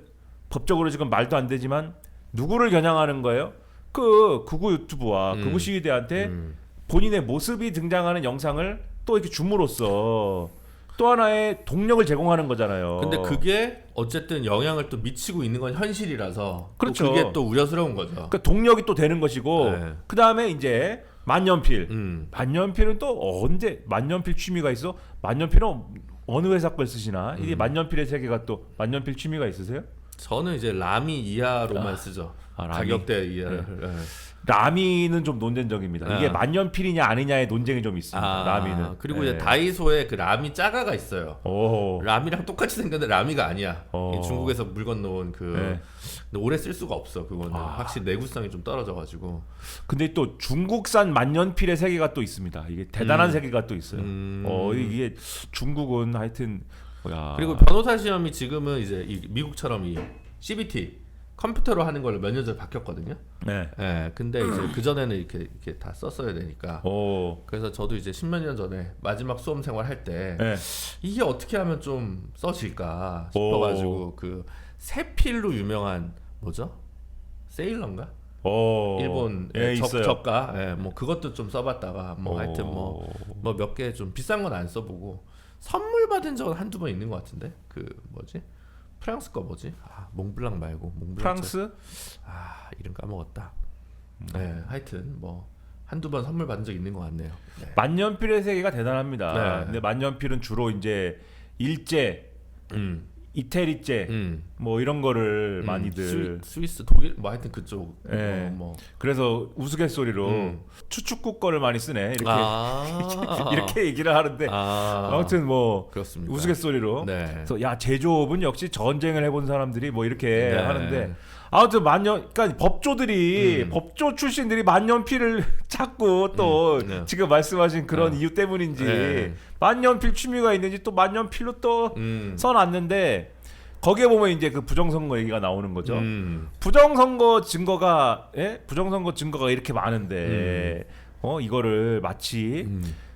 S2: 법적으로 지금 말도 안 되지만 누구를 겨냥하는 거예요? 그 극우 유튜브와 극우 시위대한테 본인의 모습이 등장하는 영상을 또 이렇게 줌으로써 또 하나의 동력을 제공하는 거잖아요.
S1: 근데 그게 어쨌든 영향을 또 미치고 있는 건 현실이라서
S2: 그렇죠.
S1: 또 그게 또 우려스러운 거죠.
S2: 그러니까 동력이 또 되는 것이고
S1: 네.
S2: 그 다음에 이제 만년필.
S1: 음.
S2: 만년필은 또 언제 만년필 취미가 있어? 만년필은 어느 회사 걸 쓰시나? 이게 만년필의 세계가 또 만년필 취미가 있으세요?
S1: 저는 이제 라미 이하로만 쓰죠.
S2: 라미.
S1: 가격대 이하를. 네.
S2: 라미는 좀 논쟁적입니다. 이게
S1: 아.
S2: 만년필이냐 아니냐의 논쟁이 좀 있습니다. 라미는.
S1: 그리고
S2: 예.
S1: 이제 다이소에 그 라미 짜가가 있어요.
S2: 오.
S1: 라미랑 똑같이 생겼는데 라미가 아니야.
S2: 어.
S1: 이 중국에서 물건 넣은 그
S2: 네.
S1: 근데 오래 쓸 수가 없어. 그거는 확실히 내구성이 좀 떨어져가지고.
S2: 근데 또 중국산 만년필의 세계가 또 있습니다. 이게 대단한 세계가 또 있어요. 이게 중국은 하여튼 야.
S1: 그리고 변호사 시험이 지금은 이제 이 미국처럼 이 CBT 컴퓨터로 하는 걸로 몇 년 전에 바뀌었거든요.
S2: 네.
S1: 예, 근데 이제 그 전에는 이렇게 다 썼어야 되니까.
S2: 오.
S1: 그래서 저도 이제 10몇 년 전에 마지막 수험 생활 할 때
S2: 네.
S1: 이게 어떻게 하면 좀 써질까 싶어가지고 그 세필로 유명한 뭐죠? 세일러인가?
S2: 오.
S1: 일본
S2: 예, 있어요.
S1: 저가 뭐 그것도 좀 써봤다가 뭐
S2: 오.
S1: 하여튼 뭐 몇 개 좀 비싼 건 안 써보고 선물 받은 적은 한두 번 있는 것 같은데 그 뭐지? 프랑스 거 뭐지? 몽블랑 말고 몽블랑
S2: 프랑스?
S1: 이름 까먹었다. 네, 하여튼 뭐 한두 번 선물 받은 적 있는 것 같네요. 네.
S2: 만년필의 세계가 대단합니다.
S1: 네.
S2: 근데 만년필은 주로 이제 일제, 이태리제 뭐 이런 거를 많이들
S1: 스위스, 독일 뭐 하여튼 그쪽.
S2: 예.
S1: 뭐.
S2: 그래서 우스갯소리로 추축국 거를 많이 쓰네 이렇게 이렇게 얘기를 하는데 아무튼 뭐
S1: 그렇습니다.
S2: 우스갯소리로
S1: 네.
S2: 그래서 야 제조업은 역시 전쟁을 해본 사람들이 뭐 이렇게
S1: 네.
S2: 하는데 아무튼 그러니까 법조들이 법조 출신들이 만년필을 찾고 또
S1: 네.
S2: 지금 말씀하신 그런 이유 때문인지
S1: 네.
S2: 만년필 취미가 있는지 또 만년필로 또 써놨는데 거기에 보면 이제 그 부정선거 얘기가 나오는 거죠. 부정선거 증거가 이렇게 많은데 이거를 마치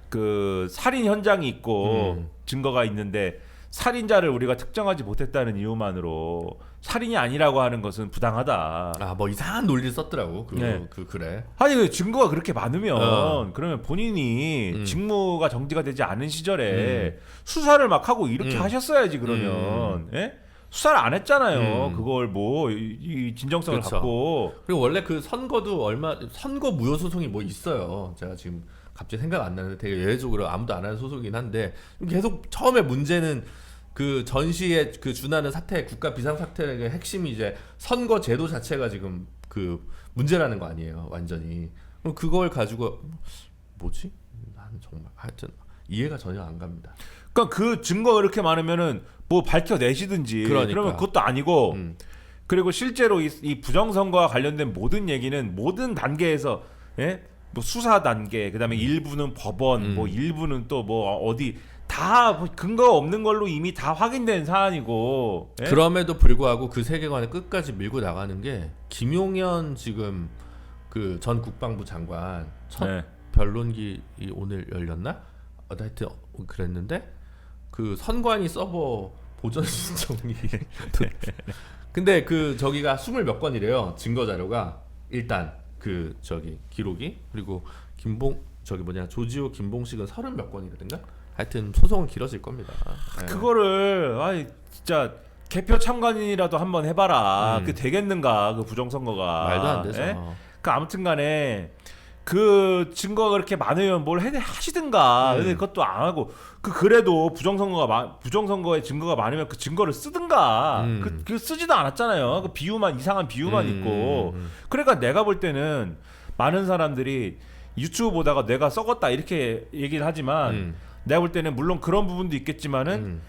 S2: 그 살인 현장이 있고 증거가 있는데 살인자를 우리가 특정하지 못했다는 이유만으로 살인이 아니라고 하는 것은 부당하다.
S1: 뭐 이상한 논리를 썼더라고.
S2: 네.
S1: 그래.
S2: 아니 그 증거가 그렇게 많으면 그러면 본인이 직무가 정지가 되지 않은 시절에 수사를 막 하고 이렇게 하셨어야지 그러면 예? 수사를 안 했잖아요. 그걸 뭐 이 진정성을
S1: 그쵸.
S2: 갖고
S1: 그리고 원래 그 선거도 선거 무효 소송이 뭐 있어요. 제가 지금 갑자기 생각 안 나는데 되게 예외적으로 아무도 안 하는 소송이긴 한데 계속 처음에 문제는 그 전시에 그 준하는 사태, 국가 비상 사태의 핵심이 이제 선거 제도 자체가 지금 그 문제라는 거 아니에요, 완전히. 그럼 그걸 가지고 뭐지? 나는 정말 하여튼 이해가 전혀 안 갑니다.
S2: 그러니까 그 증거가 이렇게 많으면은 뭐 밝혀내시든지
S1: 그러니까.
S2: 그러면 그것도 아니고 그리고 실제로 이 부정선거와 관련된 모든 얘기는 모든 단계에서 뭐 수사 단계 그다음에 일부는 법원 뭐 일부는 또 뭐 어디 다 근거가 없는 걸로 이미 다 확인된 사안이고
S1: 그럼에도 불구하고 그 세계관을 끝까지 밀고 나가는 게 김용현 지금 그 전 국방부 장관 첫 변론기 오늘 열렸나? 하여튼 그랬는데 그 선관위 서버 보전 신청이 근데 그 저기가 20 몇 건이래요. 증거 자료가 일단 그 저기 기록이 그리고 조지호 김봉식은 30 몇 건이라든가 하여튼 소송은 길어질 겁니다.
S2: 그거를 진짜 개표 참관인이라도 한번 해봐라. 그 되겠는가 그 부정선거가
S1: 말도 안 되죠.
S2: 그 아무튼간에 그 증거가 그렇게 많으면 뭘 하시든가. 근데 그것도 안 하고 그래도 부정선거의 증거가 많으면 그 증거를 쓰든가. 그 쓰지도 않았잖아요. 그 이상한 비유만 있고. 그러니까 내가 볼 때는 많은 사람들이 유튜브 보다가 뇌가 썩었다 이렇게 얘기를 하지만 내가 볼 때는 물론 그런 부분도 있겠지만은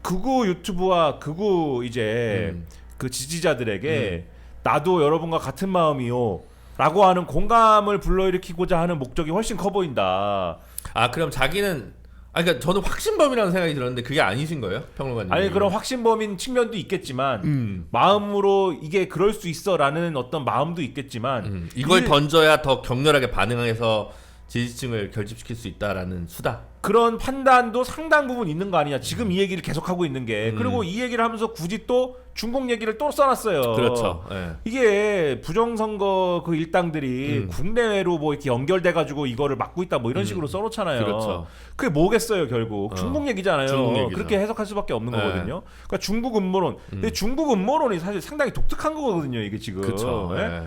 S2: 극우 유튜브와 극우 이제 그 지지자들에게 나도 여러분과 같은 마음이요 라고 하는 공감을 불러일으키고자 하는 목적이 훨씬 커 보인다.
S1: 아 그럼 자기는 그러니까 저는 확신범이라는 생각이 들었는데 그게 아니신 거예요, 평론가님?
S2: 아니 그런 확신범인 측면도 있겠지만 마음으로 이게 그럴 수 있어라는 어떤 마음도 있겠지만
S1: 이걸 던져야 더 격렬하게 반응해서 지지층을 결집시킬 수 있다라는 수다.
S2: 그런 판단도 상당 부분 있는 거 아니냐. 지금 이 얘기를 계속하고 있는 게. 그리고 이 얘기를 하면서 굳이 또 중국 얘기를 또 써놨어요.
S1: 그렇죠. 예.
S2: 이게 부정선거 그 일당들이 국내외로 뭐 이렇게 연결돼가지고 이거를 막고 있다 뭐 이런 식으로 써놓잖아요.
S1: 그렇죠.
S2: 그게 뭐겠어요 결국. 중국 얘기잖아요.
S1: 중국 얘기죠.
S2: 그렇게 해석할 수밖에 없는 거거든요. 그러니까 중국 음모론. 근데 중국 음모론이 사실 상당히 독특한 거거든요. 이게 지금.
S1: 그렇죠.
S2: 예?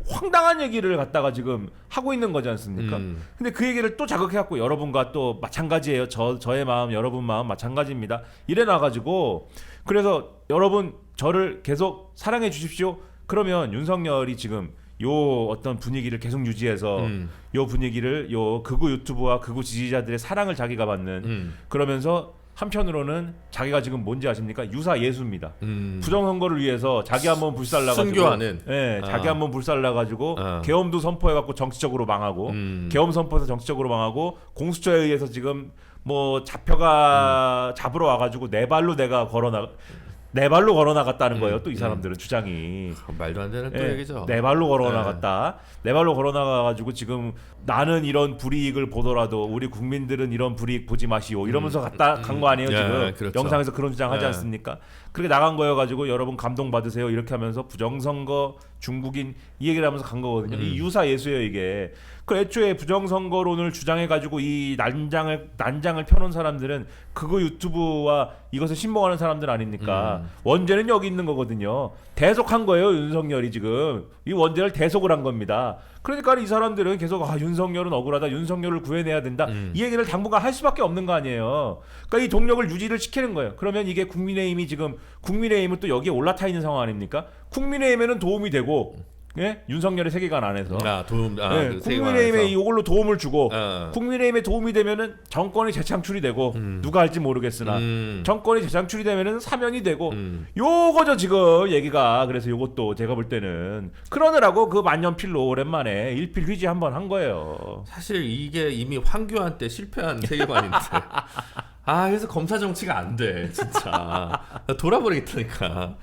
S2: 황당한 얘기를 갖다가 지금 하고 있는 거지 않습니까? 근데 그 얘기를 또 자극해갖고 여러분과 또 마찬가지예요. 저의 마음, 여러분 마음 마찬가지입니다. 이래 놔가지고 그래서 여러분 저를 계속 사랑해 주십시오. 그러면 윤석열이 지금 요 어떤 분위기를 계속 유지해서 요 분위기를 요 극우 유튜브와 극우 지지자들의 사랑을 자기가 받는 그러면서 한편으로는 자기가 지금 뭔지 아십니까? 유사 예수입니다. 부정선거를 위해서 자기 한번 불살라가지고
S1: 순교하는.
S2: 네, 자기 한번 불살라가지고 계엄도 선포해갖고 정치적으로 망하고 계엄 선포해서 정치적으로 망하고 공수처에 의해서 지금 뭐 잡으러 와가지고 내 발로 걸어나갔다는 거예요. 또 이 사람들은 주장이
S1: 말도 안 되는 또 얘기죠.
S2: 내 발로 걸어나갔다. 내 발로 걸어나가가지고 지금 나는 이런 불이익을 보더라도 우리 국민들은 이런 불이익 보지 마시오. 이러면서 간 거 아니에요 지금.
S1: 그렇죠.
S2: 영상에서 그런 주장하지 않습니까? 그렇게 나간 거여가지고 여러분 감동 받으세요. 이렇게 하면서 부정선거 중국인 이 얘기를 하면서 간 거거든요. 이 유사 예수예요 이게. 그 애초에 부정선거론을 주장해가지고 이 난장을 펴놓은 사람들은 그거 유튜브와 이것을 신봉하는 사람들 아닙니까? 원죄는 여기 있는 거거든요. 대속한 거예요 윤석열이 지금. 이 원죄를 대속을 한 겁니다. 그러니까 이 사람들은 계속 윤석열은 억울하다. 윤석열을 구해내야 된다. 이 얘기를 당분간 할 수밖에 없는 거 아니에요. 그러니까 이 동력을 유지를 시키는 거예요. 그러면 이게 국민의힘이 지금 국민의힘은 또 여기에 올라타 있는 상황 아닙니까? 국민의힘에는 도움이 되고 예? 윤석열의 세계관 안에서 그 국민의힘에 이걸로 도움을 주고 국민의힘에 도움이 되면은 정권이 재창출이 되고 누가 할지 모르겠으나 정권이 재창출이 되면은 사면이 되고 요거죠 지금 얘기가. 그래서 요것도 제가 볼 때는 그러느라고 그 만년필로 오랜만에 일필휘지 한번 한 거예요.
S1: 사실 이게 이미 황교안 때 실패한 세계관인데 그래서 검사 정치가 안 돼 진짜. 돌아버리겠다니까.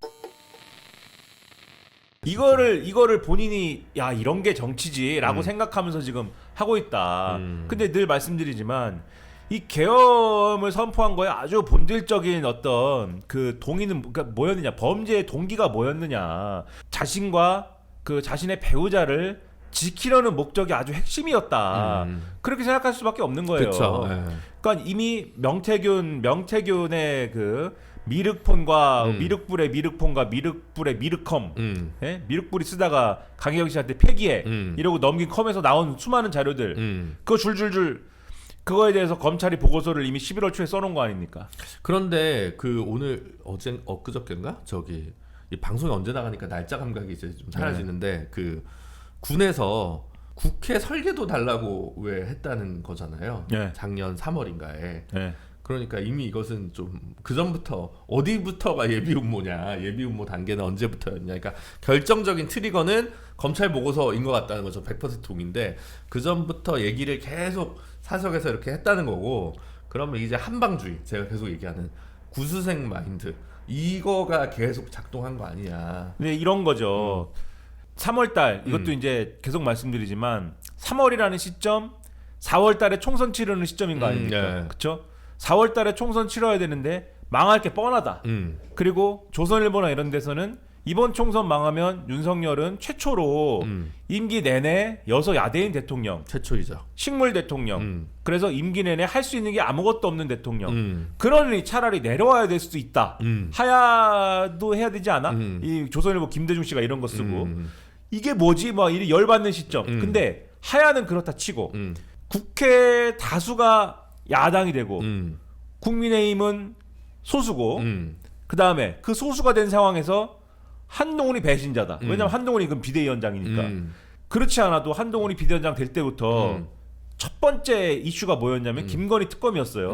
S2: 이거를 본인이 야 이런 게 정치지라고 생각하면서 지금 하고 있다. 근데 늘 말씀드리지만 이 계엄을 선포한 거에 아주 본질적인 어떤 그 동의는 그러니까 뭐였느냐, 범죄의 동기가 뭐였느냐, 자신과 그 자신의 배우자를 지키려는 목적이 아주 핵심이었다. 그렇게 생각할 수밖에 없는 거예요.
S1: 그쵸.
S2: 그러니까 이미 명태균의 그 미륵폰과 미륵불의 미륵폰과 미륵불의 미륵컴, 예? 미륵불이 쓰다가 강혜경 씨한테 폐기해 이러고 넘긴 컴에서 나온 수많은 자료들, 그거 줄줄줄 그거에 대해서 검찰이 보고서를 이미 11월 초에 써놓은 거 아닙니까?
S1: 그런데 그 오늘 엊그저께인가 저기 이 방송이 언제 나가니까 날짜 감각이 이제 좀 사라지는데 그 군에서 국회 설계도 달라고 왜 했다는 거잖아요. 작년 3월인가에. 그러니까 이미 이것은 좀 그 전부터 어디부터가 예비 음모냐, 예비 음모 단계는 언제부터였냐. 그러니까 결정적인 트리거는 검찰 보고서인 것 같다는 거죠. 100% 동인데 그 전부터 얘기를 계속 사석에서 이렇게 했다는 거고. 그러면 이제 한방주의, 제가 계속 얘기하는 구수생 마인드, 이거가 계속 작동한 거 아니냐.
S2: 네, 이런 거죠. 3월달 이것도 이제 계속 말씀드리지만 3월이라는 시점, 4월달에 총선 치르는 시점인 거 아닙니까? 그렇죠? 4월달에 총선 치러야 되는데 망할 게 뻔하다. 그리고 조선일보나 이런 데서는 이번 총선 망하면 윤석열은 최초로 임기 내내 여소야대인 대통령,
S1: 최초이죠.
S2: 식물 대통령. 그래서 임기 내내 할 수 있는 게 아무것도 없는 대통령. 그러니 차라리 내려와야 될 수도 있다. 하야도 해야 되지 않아? 이 조선일보 김대중 씨가 이런 거 쓰고 이게 뭐지? 막 이리 열받는 시점. 근데 하야는 그렇다 치고 국회 다수가 야당이 되고 국민의힘은 소수고 그 다음에 그 소수가 된 상황에서 한동훈이 배신자다. 왜냐면 한동훈이 그럼 비대위원장이니까 그렇지 않아도 한동훈이 비대위원장 될 때부터 첫 번째 이슈가 뭐였냐면 김건희 특검이었어요.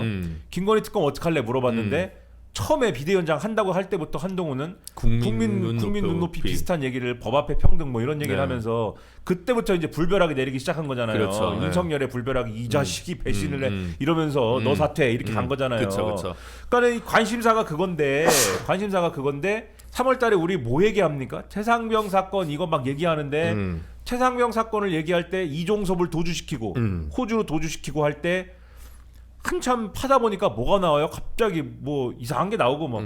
S2: 김건희 특검 어떡할래 물어봤는데 처음에 비대위원장 한다고 할 때부터 한동훈은 국민 눈높이 비슷한 얘기를 법 앞에 평등 뭐 이런 얘기를 하면서 그때부터 이제 불벼락이 내리기 시작한 거잖아요.
S1: 그렇죠.
S2: 윤석열의 불벼락이 이 자식이 배신을 해 이러면서 너 사퇴 이렇게 간 거잖아요.
S1: 그렇죠.
S2: 그러니까 관심사가 그건데 3월달에 우리 뭐 얘기합니까? 최상병 사건 이거 막 얘기하는데 최상병 사건을 얘기할 때 이종섭을 도주시키고 호주로 도주시키고 할 때 한참 파다 보니까 뭐가 나와요? 갑자기 뭐 이상한 게 나오고 막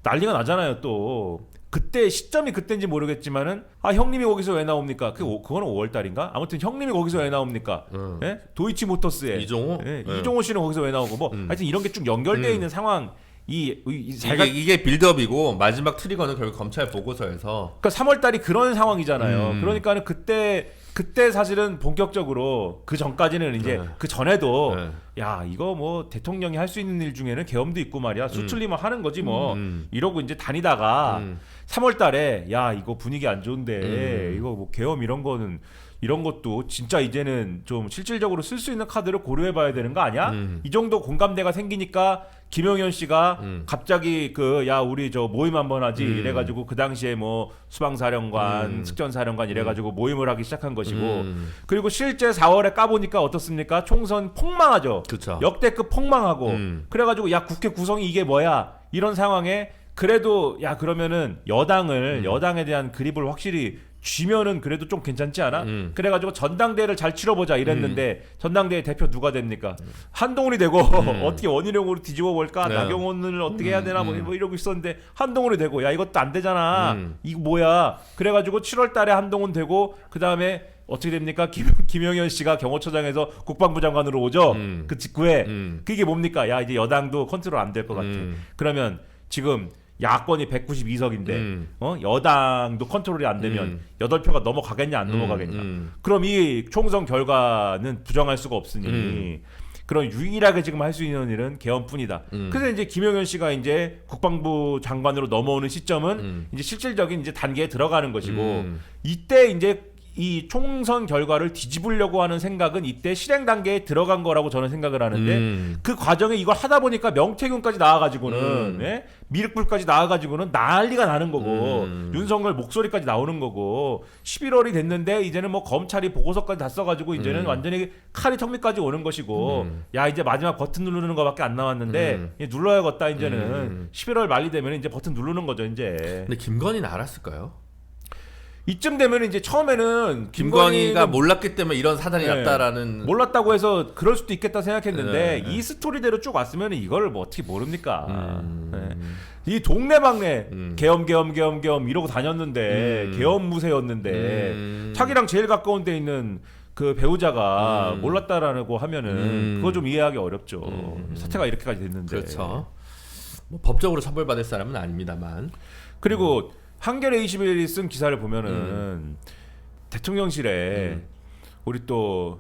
S2: 난리가 나잖아요. 또 그때 시점이 그때인지 모르겠지만은 형님이 거기서 왜 나옵니까? 그거는 5월달인가? 아무튼 형님이 거기서 왜 나옵니까? 예? 도이치모터스에
S1: 이종호?
S2: 예? 이종호 씨는 거기서 왜 나오고 뭐 하여튼 이런 게 쭉 연결되어 있는 상황.
S1: 이게 빌드업이고 마지막 트리거는 결국 검찰 보고서에서.
S2: 그러니까 3월달이 그런 상황이잖아요. 그러니까는 그때 사실은 본격적으로 그 전까지는 이제 그 전에도 야 이거 뭐 대통령이 할 수 있는 일 중에는 계엄도 있고 말이야 수틀리면 하는 거지 뭐 이러고 이제 다니다가 3월달에 야 이거 분위기 안 좋은데 이거 뭐 계엄 이런 것도 진짜 이제는 좀 실질적으로 쓸 수 있는 카드를 고려해봐야 되는 거 아니야? 이 정도 공감대가 생기니까 김용현 씨가 갑자기 야 우리 저 모임 한번 하지 이래가지고 그 당시에 뭐 수방사령관, 특전사령관 이래가지고 모임을 하기 시작한 것이고 그리고 실제 4월에 까보니까 어떻습니까? 총선 폭망하죠.
S1: 그쵸.
S2: 역대급 폭망하고 그래가지고 야 국회 구성이 이게 뭐야? 이런 상황에 그래도 야 그러면은 여당에 대한 그립을 확실히 쥐면은 그래도 좀 괜찮지 않아? 그래가지고 전당대회를 잘 치러보자 이랬는데 전당대회 대표 누가 됩니까? 한동훈이 되고 어떻게 원희룡으로 뒤집어 볼까? 나경원을 어떻게 해야 되나 뭐 이러고 있었는데 한동훈이 되고 야 이것도 안 되잖아. 이거 뭐야? 그래가지고 7월달에 한동훈 되고 그 다음에 어떻게 됩니까? 김용현 씨가 경호처장에서 국방부 장관으로 오죠. 그 직후에 그게 뭡니까? 야 이제 여당도 컨트롤 안 될 것 같아. 그러면 지금 야권이 192석인데 여당도 컨트롤이 안 되면 8표가 넘어가겠냐 안 넘어가겠냐. 그럼 이 총선 결과는 부정할 수가 없으니 그런 유일하게 지금 할 수 있는 일은 개헌뿐이다. 그래서 이제 김용현 씨가 이제 국방부 장관으로 넘어오는 시점은 이제 실질적인 이제 단계에 들어가는 것이고 이때 이제 이 총선 결과를 뒤집으려고 하는 생각은 이때 실행 단계에 들어간 거라고 저는 생각을 하는데 그 과정에 이걸 하다 보니까 명태균까지 나와가지고는 미륵불까지 나와가지고는 난리가 나는 거고 윤석열 목소리까지 나오는 거고 11월이 됐는데 이제는 뭐 검찰이 보고서까지 다 써가지고 이제는 완전히 칼이 턱밑까지 오는 것이고 야 이제 마지막 버튼 누르는 거밖에 안 남았는데 눌러야겠다 이제는 11월 말이 되면 이제 버튼 누르는 거죠 이제.
S1: 근데 김건희는 알았을까요?
S2: 이쯤 되면 이제 처음에는
S1: 김건희가 몰랐기 때문에 이런 사단이 났다라는
S2: 몰랐다고 해서 그럴 수도 있겠다 생각했는데 이 스토리대로 쭉 왔으면 이거를 뭐 어떻게 모릅니까? 이 동네방네 계엄 이러고 다녔는데 계엄 무새였는데 자기랑 제일 가까운 데 있는 그 배우자가 몰랐다라고 하면은 그거 좀 이해하기 어렵죠. 사태가 이렇게까지 됐는데.
S1: 그렇죠. 뭐 법적으로 처벌받을 사람은 아닙니다만.
S2: 그리고 한겨레 21일이 쓴 기사를 보면은 대통령실에 우리 또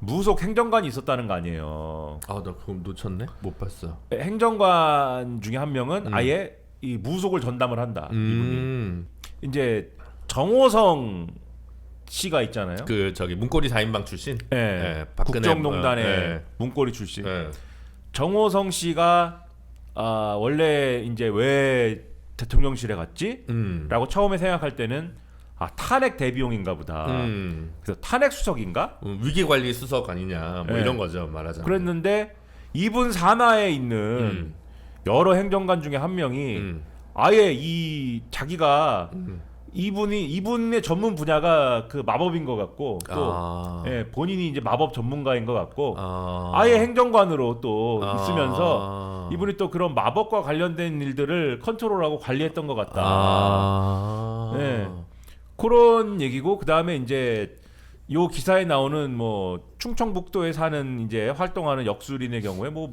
S2: 무속 행정관이 있었다는 거 아니에요.
S1: 나 그거 놓쳤네. 못 봤어.
S2: 행정관 중에 한 명은 아예 이 무속을 전담을 한다. 이분이 이제 정호성 씨가 있잖아요.
S1: 그 저기 문고리 4인방 출신.
S2: 국정농단의 문고리 출신. 정호성 씨가 원래 이제 왜 대통령실에 갔지? 라고 처음에 생각할 때는 탄핵 대비용인가 보다. 그래서 탄핵 수석인가?
S1: 위기관리 수석 아니냐 뭐 이런 거죠 말하자면.
S2: 그랬는데 이분 산하에 있는 여러 행정관 중에 한 명이 아예 이 자기가 이분의 전문 분야가 그 마법인 것 같고 또 본인이 이제 마법 전문가인 것 같고 아예 행정관으로 또 있으면서 이분이 또 그런 마법과 관련된 일들을 컨트롤하고 관리했던 것 같다. 그런 얘기고 그 다음에 이제 요 기사에 나오는 뭐 충청북도에 사는 이제 활동하는 역술인의 경우에 뭐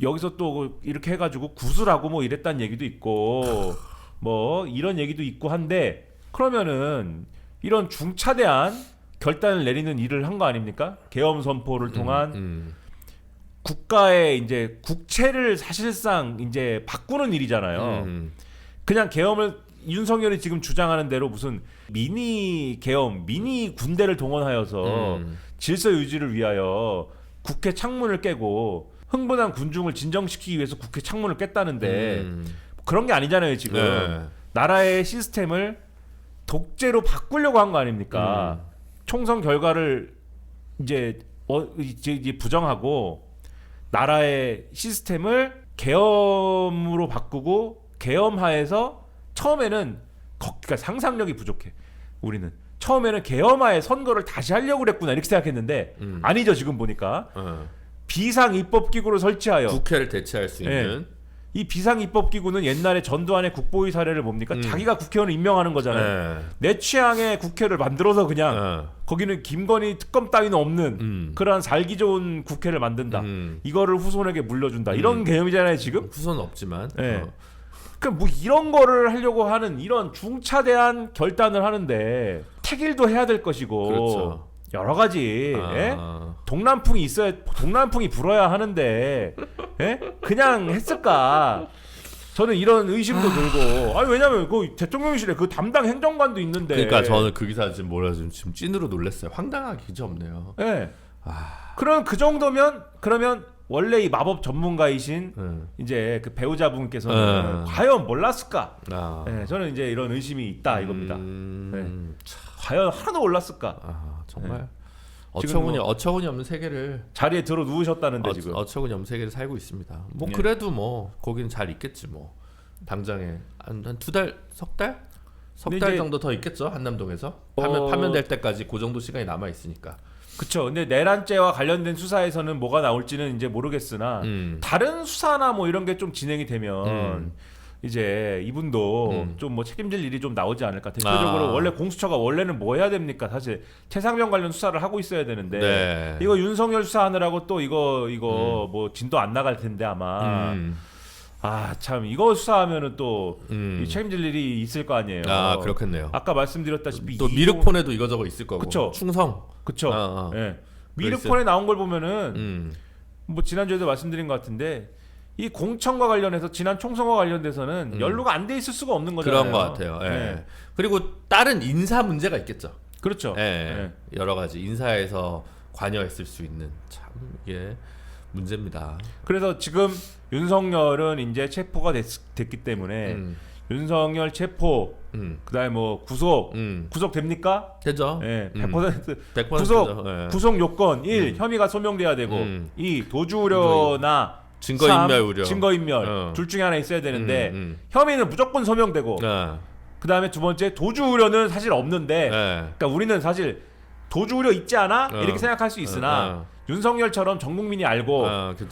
S2: 여기서 또 이렇게 해가지고 구술하고 뭐 이랬다는 얘기도 있고. 뭐 이런 얘기도 있고 한데 그러면은 이런 중차대한 결단을 내리는 일을 한 거 아닙니까? 계엄 선포를 통한 국가의 이제 국채를 사실상 이제 바꾸는 일이잖아요. 그냥 계엄을 윤석열이 지금 주장하는 대로 무슨 미니 계엄, 미니 군대를 동원하여서 질서 유지를 위하여 국회 창문을 깨고 흥분한 군중을 진정시키기 위해서 국회 창문을 깼다는데 그런 게 아니잖아요 지금.
S1: 네.
S2: 나라의 시스템을 독재로 바꾸려고 한 거 아닙니까? 총선 결과를 이제 부정하고 나라의 시스템을 계엄으로 바꾸고 계엄하에서 처음에는 그러니까 상상력이 부족해. 우리는 처음에는 계엄하에 선거를 다시 하려고 그랬구나 이렇게 생각했는데 아니죠 지금 보니까 비상 입법 기구를 설치하여
S1: 국회를 대체할 수 있는
S2: 이 비상 입법 기구는 옛날에 전두환의 국보위 사례를 뭡니까? 자기가 국회의원을 임명하는 거잖아요. 내 취향의 국회를 만들어서 그냥 거기는 김건희 특검 따위는 없는 그러한 살기 좋은 국회를 만든다. 이거를 후손에게 물려준다. 이런 개념이잖아요 지금.
S1: 후손은 없지만.
S2: 그러니까 뭐 이런 거를 하려고 하는 이런 중차대한 결단을 하는데 택일도 해야 될 것이고
S1: 그렇죠.
S2: 여러 가지 동남풍이 있어야 동남풍이 불어야 하는데 그냥 했을까? 저는 이런 의심도 들고 아니 왜냐면 그 대통령실에 그 담당 행정관도 있는데
S1: 그러니까 저는 그 기사 지금 지금 찐으로 놀랐어요. 황당하기 그지없네요.
S2: 그럼 그 정도면 그러면 원래 이 마법 전문가이신 이제 그 배우자분께서는 과연 몰랐을까? 저는 이제 이런 의심이 있다 이겁니다. 과연 하나도 몰랐을까?
S1: 정말
S2: 지금
S1: 어처구니 없는 세계를
S2: 자리에 들어 누우셨다는데 지금
S1: 어처구니 없는 세계를 살고 있습니다. 뭐 그래도 뭐 거기는 잘 있겠지 뭐. 당장에 한 두 달, 석 달 정도 더 있겠죠 한남동에서 파면될 때까지 그 정도 시간이 남아 있으니까.
S2: 그렇죠. 근데 내란죄와 관련된 수사에서는 뭐가 나올지는 이제 모르겠으나 다른 수사나 뭐 이런 게 좀 진행이 되면 이제 이분도 좀 뭐 책임질 일이 좀 나오지 않을까. 대표적으로 원래 공수처가 원래는 뭐 해야 됩니까? 사실 최상병 관련 수사를 하고 있어야 되는데 이거 윤석열 수사하느라고 또 이거 뭐 진도 안 나갈 텐데 아마. 참 이거 수사하면은 또 이 책임질 일이 있을 거 아니에요.
S1: 그렇겠네요.
S2: 아까 말씀드렸다시피
S1: 또 미륵폰에도 이거저거 있을 거고.
S2: 그쵸.
S1: 충성.
S2: 그쵸. 미륵폰에 나온 걸 보면은 뭐 지난주에도 말씀드린 것 같은데 이 공천과 관련해서 지난 총선과 관련돼서는 연루가 안 돼 있을 수가 없는 거잖아요.
S1: 그런 것 같아요. 그리고 다른 인사 문제가 있겠죠.
S2: 그렇죠.
S1: 여러 가지 인사에서 관여했을 수 있는 참 이게 문제입니다.
S2: 그래서 지금 윤석열은 이제 체포가 됐기 때문에 윤석열 체포, 그다음에 뭐 구속 됩니까?
S1: 되죠.
S2: 100% 구속 요건 1. 혐의가 소명돼야 되고 2. 도주 우려나
S1: 증거인멸 우려.
S2: 증거인멸 둘 중에 하나 있어야 되는데 혐의는 무조건 소명되고 그다음에 두 번째 도주 우려는 사실 없는데 그러니까 우리는 사실 도주 우려 있지 않아? 이렇게 생각할 수 있으나 윤석열처럼 전 국민이 알고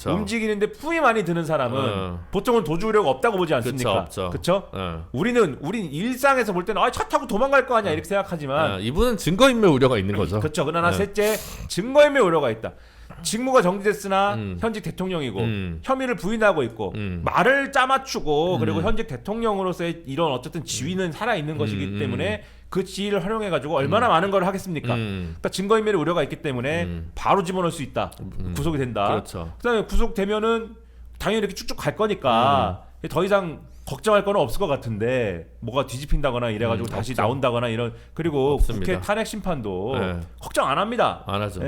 S2: 움직이는데 품이 많이 드는 사람은 보통은 도주 우려가 없다고 보지 않습니까? 그렇죠? 우리는 일상에서 볼 때는 차 타고 도망갈 거 아니야 이렇게 생각하지만
S1: 이분은 증거인멸 우려가 있는 거죠.
S2: 그렇죠. 그러나 셋째 증거인멸 우려가 있다. 직무가 정지됐으나 현직 대통령이고 혐의를 부인하고 있고 말을 짜맞추고 그리고 현직 대통령으로서의 이런 어쨌든 지위는 살아있는 것이기 때문에 그 지위를 활용해가지고 얼마나 많은 걸 하겠습니까? 그러니까 증거인멸의 우려가 있기 때문에 바로 집어넣을 수 있다. 구속이 된다.
S1: 그렇죠.
S2: 그다음에 구속되면은 당연히 이렇게 쭉쭉 갈 거니까 더 이상 걱정할 건 없을 것 같은데 뭐가 뒤집힌다거나 이래가지고 다시 나온다거나 이런 그리고
S1: 없습니다.
S2: 국회 탄핵 심판도 걱정 안 합니다.
S1: 안 하죠.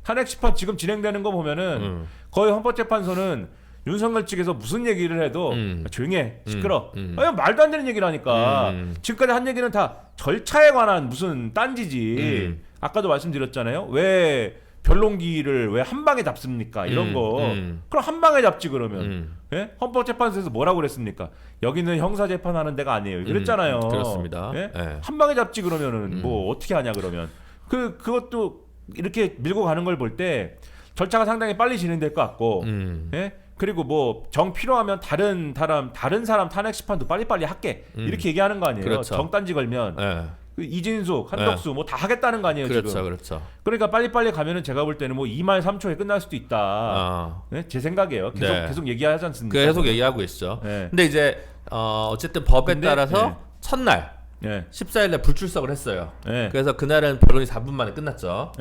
S2: 탄핵 심판 지금 진행되는 거 보면은 거의 헌법재판소는 윤석열 측에서 무슨 얘기를 해도 조용해 시끄러. 말도 안 되는 얘기를 하니까 지금까지 한 얘기는 다 절차에 관한 무슨 딴지지. 아까도 말씀드렸잖아요. 왜 변론기를 왜 한 방에 잡습니까? 이런 거. 그럼 한 방에 잡지 그러면. 헌법재판소에서 뭐라고 그랬습니까? 여기는 형사재판하는 데가 아니에요. 그랬잖아요.
S1: 그렇습니다.
S2: 한 방에 잡지 그러면은 뭐 어떻게 하냐 그러면. 그것도 이렇게 밀고 가는 걸 볼 때 절차가 상당히 빨리 진행될 것 같고. 그리고 뭐 정 필요하면 다른 사람 탄핵 심판도 빨리빨리 할게 이렇게 얘기하는 거 아니에요.
S1: 그렇죠.
S2: 정단지 걸면 그 이진숙, 한덕수 뭐 다 하겠다는 거 아니에요. 지금.
S1: 그렇죠.
S2: 그러니까 빨리빨리 가면은 제가 볼 때는 뭐 2말 3초에 끝날 수도 있다. 제 생각이에요. 계속 얘기하지 않습니까?
S1: 계속 얘기하고 있죠. 근데 이제 어쨌든 법에 따라서 첫날 14일날 불출석을 했어요. 그래서 그날은 변론이 4분 만에 끝났죠.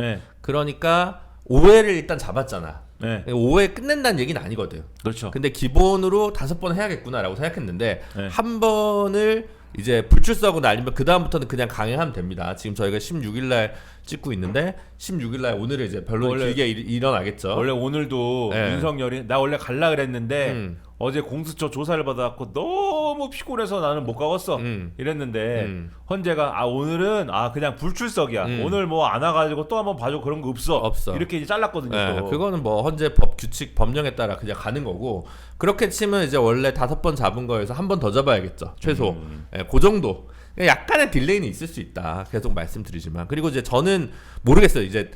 S1: 그러니까 5회를 일단 잡았잖아. 5회 끝낸다는 얘기는 아니거든.
S2: 그렇죠.
S1: 근데 기본으로 5번 해야겠구나라고 생각했는데 한 번을 이제 불출석은 아니면 그 다음부터는 그냥 강행하면 됩니다. 지금 저희가 16일날 찍고 있는데 16일날 오늘은 이제 별로
S2: 원래-
S1: 길게 일어나겠죠.
S2: 원래 오늘도
S1: 네.
S2: 윤석열이 나 원래 갈라 그랬는데 어제 공수처 조사를 받아갖고 너무 피곤해서 나는 못 가겠어 이랬는데 헌재가 오늘은 그냥 불출석이야. 오늘 뭐 안 와가지고 또 한번 봐줘 그런 거 없어. 이렇게 이제 잘랐거든요.
S1: 네,
S2: 또.
S1: 그거는 뭐 헌재 법 규칙 법령에 따라 그냥 가는 거고 그렇게 치면 이제 원래 5번 잡은 거에서 한 번 더 잡아야겠죠 최소. 그 정도. 약간의 딜레이는 있을 수 있다. 계속 말씀드리지만 그리고 이제 저는 모르겠어요. 이제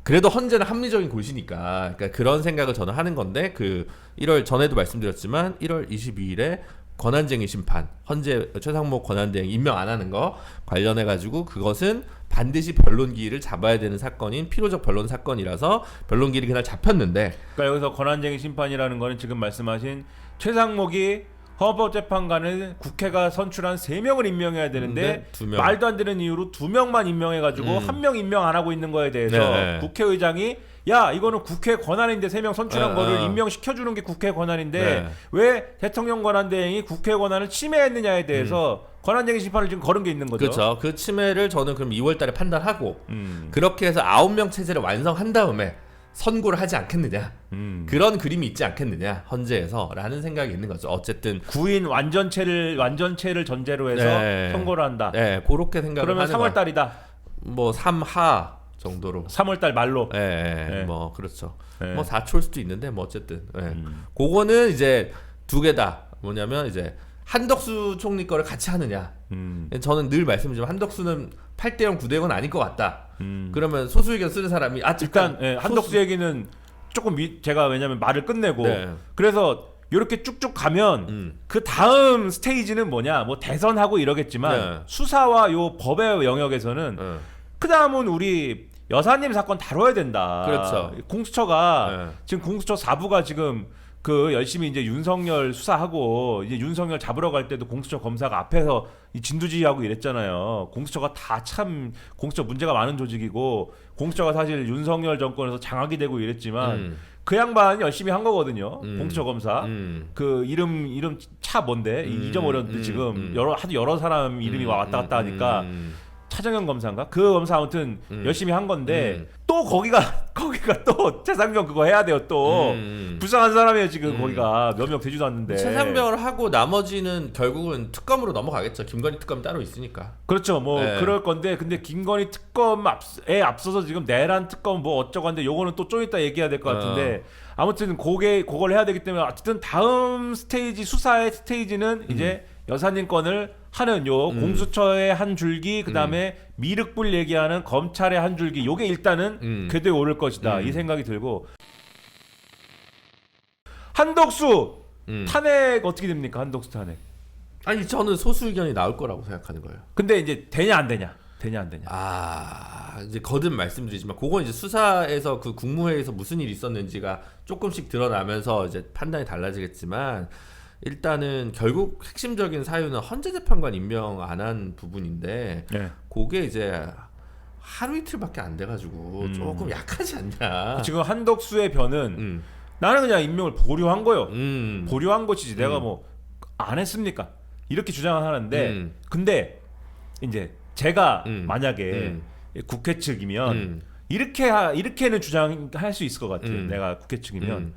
S1: 그래도 헌재는 합리적인 곳이니까 그러니까 그런 생각을 저는 하는 건데 그 1월 전에도 말씀드렸지만 1월 22일에 권한쟁의 심판 헌재 최상목 권한대행 임명 안 하는 거 관련해 가지고 그것은 반드시 변론기일을 잡아야 되는 사건인 필요적 변론 사건이라서 변론기일이 그날 잡혔는데
S2: 그러니까 여기서 권한쟁의 심판이라는 거는 지금 말씀하신 최상목이 헌법재판관을 국회가 선출한 3명을 임명해야 되는데
S1: 2명.
S2: 말도 안 되는 이유로 2명만 임명해가지고 1명 임명 안 하고 있는 거에 대해서
S1: 네.
S2: 국회의장이 야 이거는 국회 권한인데 3명 선출한
S1: 네,
S2: 거를
S1: 네.
S2: 임명시켜주는 게 국회 권한인데
S1: 네.
S2: 왜 대통령 권한대행이 국회 권한을 침해했느냐에 대해서 권한쟁의 심판을 지금 걸은 게 있는 거죠.
S1: 그렇죠. 그 침해를 저는 그럼 2월달에 판단하고 그렇게 해서 9명 체제를 완성한 다음에 선고를 하지 않겠느냐 그런 그림이 있지 않겠느냐 헌재에서라는 생각이 있는 거죠. 어쨌든
S2: 구인 완전체를 전제로 해서
S1: 네.
S2: 선고를 한다.
S1: 네, 그렇게 생각을
S2: 그러면
S1: 하는
S2: 3월 달이다.
S1: 뭐 3하 정도로
S2: 3월 달 말로.
S1: 네. 뭐 그렇죠.
S2: 네.
S1: 뭐 4초일 수도 있는데 뭐 어쨌든 그거는 이제 두 개다. 뭐냐면 이제 한덕수 총리 거를 같이 하느냐. 저는 늘 말씀드리지만 한덕수는 8대0 9대0은 아닐 것 같다. 그러면 소수 의견 쓰는 사람이
S2: 일단 한덕수 얘기는 조금 제가 왜냐면 말을 끝내고
S1: 네.
S2: 그래서 이렇게 쭉쭉 가면 그 다음 스테이지는 뭐냐 뭐 대선하고 이러겠지만
S1: 네.
S2: 수사와 요 법의 영역에서는 그 다음은 우리 여사님 사건 다뤄야 된다.
S1: 그렇죠.
S2: 공수처가
S1: 네.
S2: 지금 공수처 4부가 지금 그 열심히 이제 윤석열 수사하고 이제 윤석열 잡으러 갈 때도 공수처 검사가 앞에서 이 진두지휘하고 이랬잖아요. 공수처가 다 참 공수처 문제가 많은 조직이고 공수처가 사실 윤석열 정권에서 장악이 되고 이랬지만 그 양반 열심히 한 거거든요. 공수처 검사. 그 이름 차 뭔데 잊어버렸는데 지금 하도 여러 사람 이름이 왔다 갔다 하니까. 차정현 검사인가? 그 검사 아무튼 열심히 한 건데 또 거기가 또 최상병 그거 해야 돼요 또 불쌍한 사람이에요 지금 거기가 몇 명 되지도 않는데
S1: 최상병을 하고 나머지는 결국은 특검으로 넘어가겠죠. 김건희 특검 따로 있으니까.
S2: 그렇죠 뭐
S1: 네.
S2: 그럴 건데 근데 김건희 특검에 앞서서 지금 내란 특검 뭐 어쩌고 한데 요거는 또 좀 이따 얘기해야 될 것 같은데 아무튼 그걸 해야 되기 때문에 어쨌든 다음 스테이지 수사의 스테이지는 이제 여사님 건을 하는 요 공수처의 한 줄기 그다음에 미륵불 얘기하는 검찰의 한 줄기 요게 일단은 궤도에 오를 것이다 이 생각이 들고 한덕수 탄핵 어떻게 됩니까? 한덕수 탄핵.
S1: 아니 저는 소수 의견이 나올 거라고 생각하는 거예요.
S2: 근데 이제 되냐 안 되냐.
S1: 이제 거듭 말씀드리지만 그건 이제 수사에서 그 국무회의에서 무슨 일이 있었는지가 조금씩 드러나면서 이제 판단이 달라지겠지만 일단은 결국 핵심적인 사유는 헌재재판관 임명 안 한 부분인데
S2: 네.
S1: 그게 이제 하루 이틀밖에 안 돼가지고 조금 약하지 않냐.
S2: 지금 한덕수의 변은 나는 그냥 임명을 보류한 거요. 보류한 것이지 내가 뭐 안 했습니까? 이렇게 주장을 하는데 근데 이제 제가 만약에 국회 측이면 이렇게는 주장할 수 있을 것 같아요. 내가 국회 측이면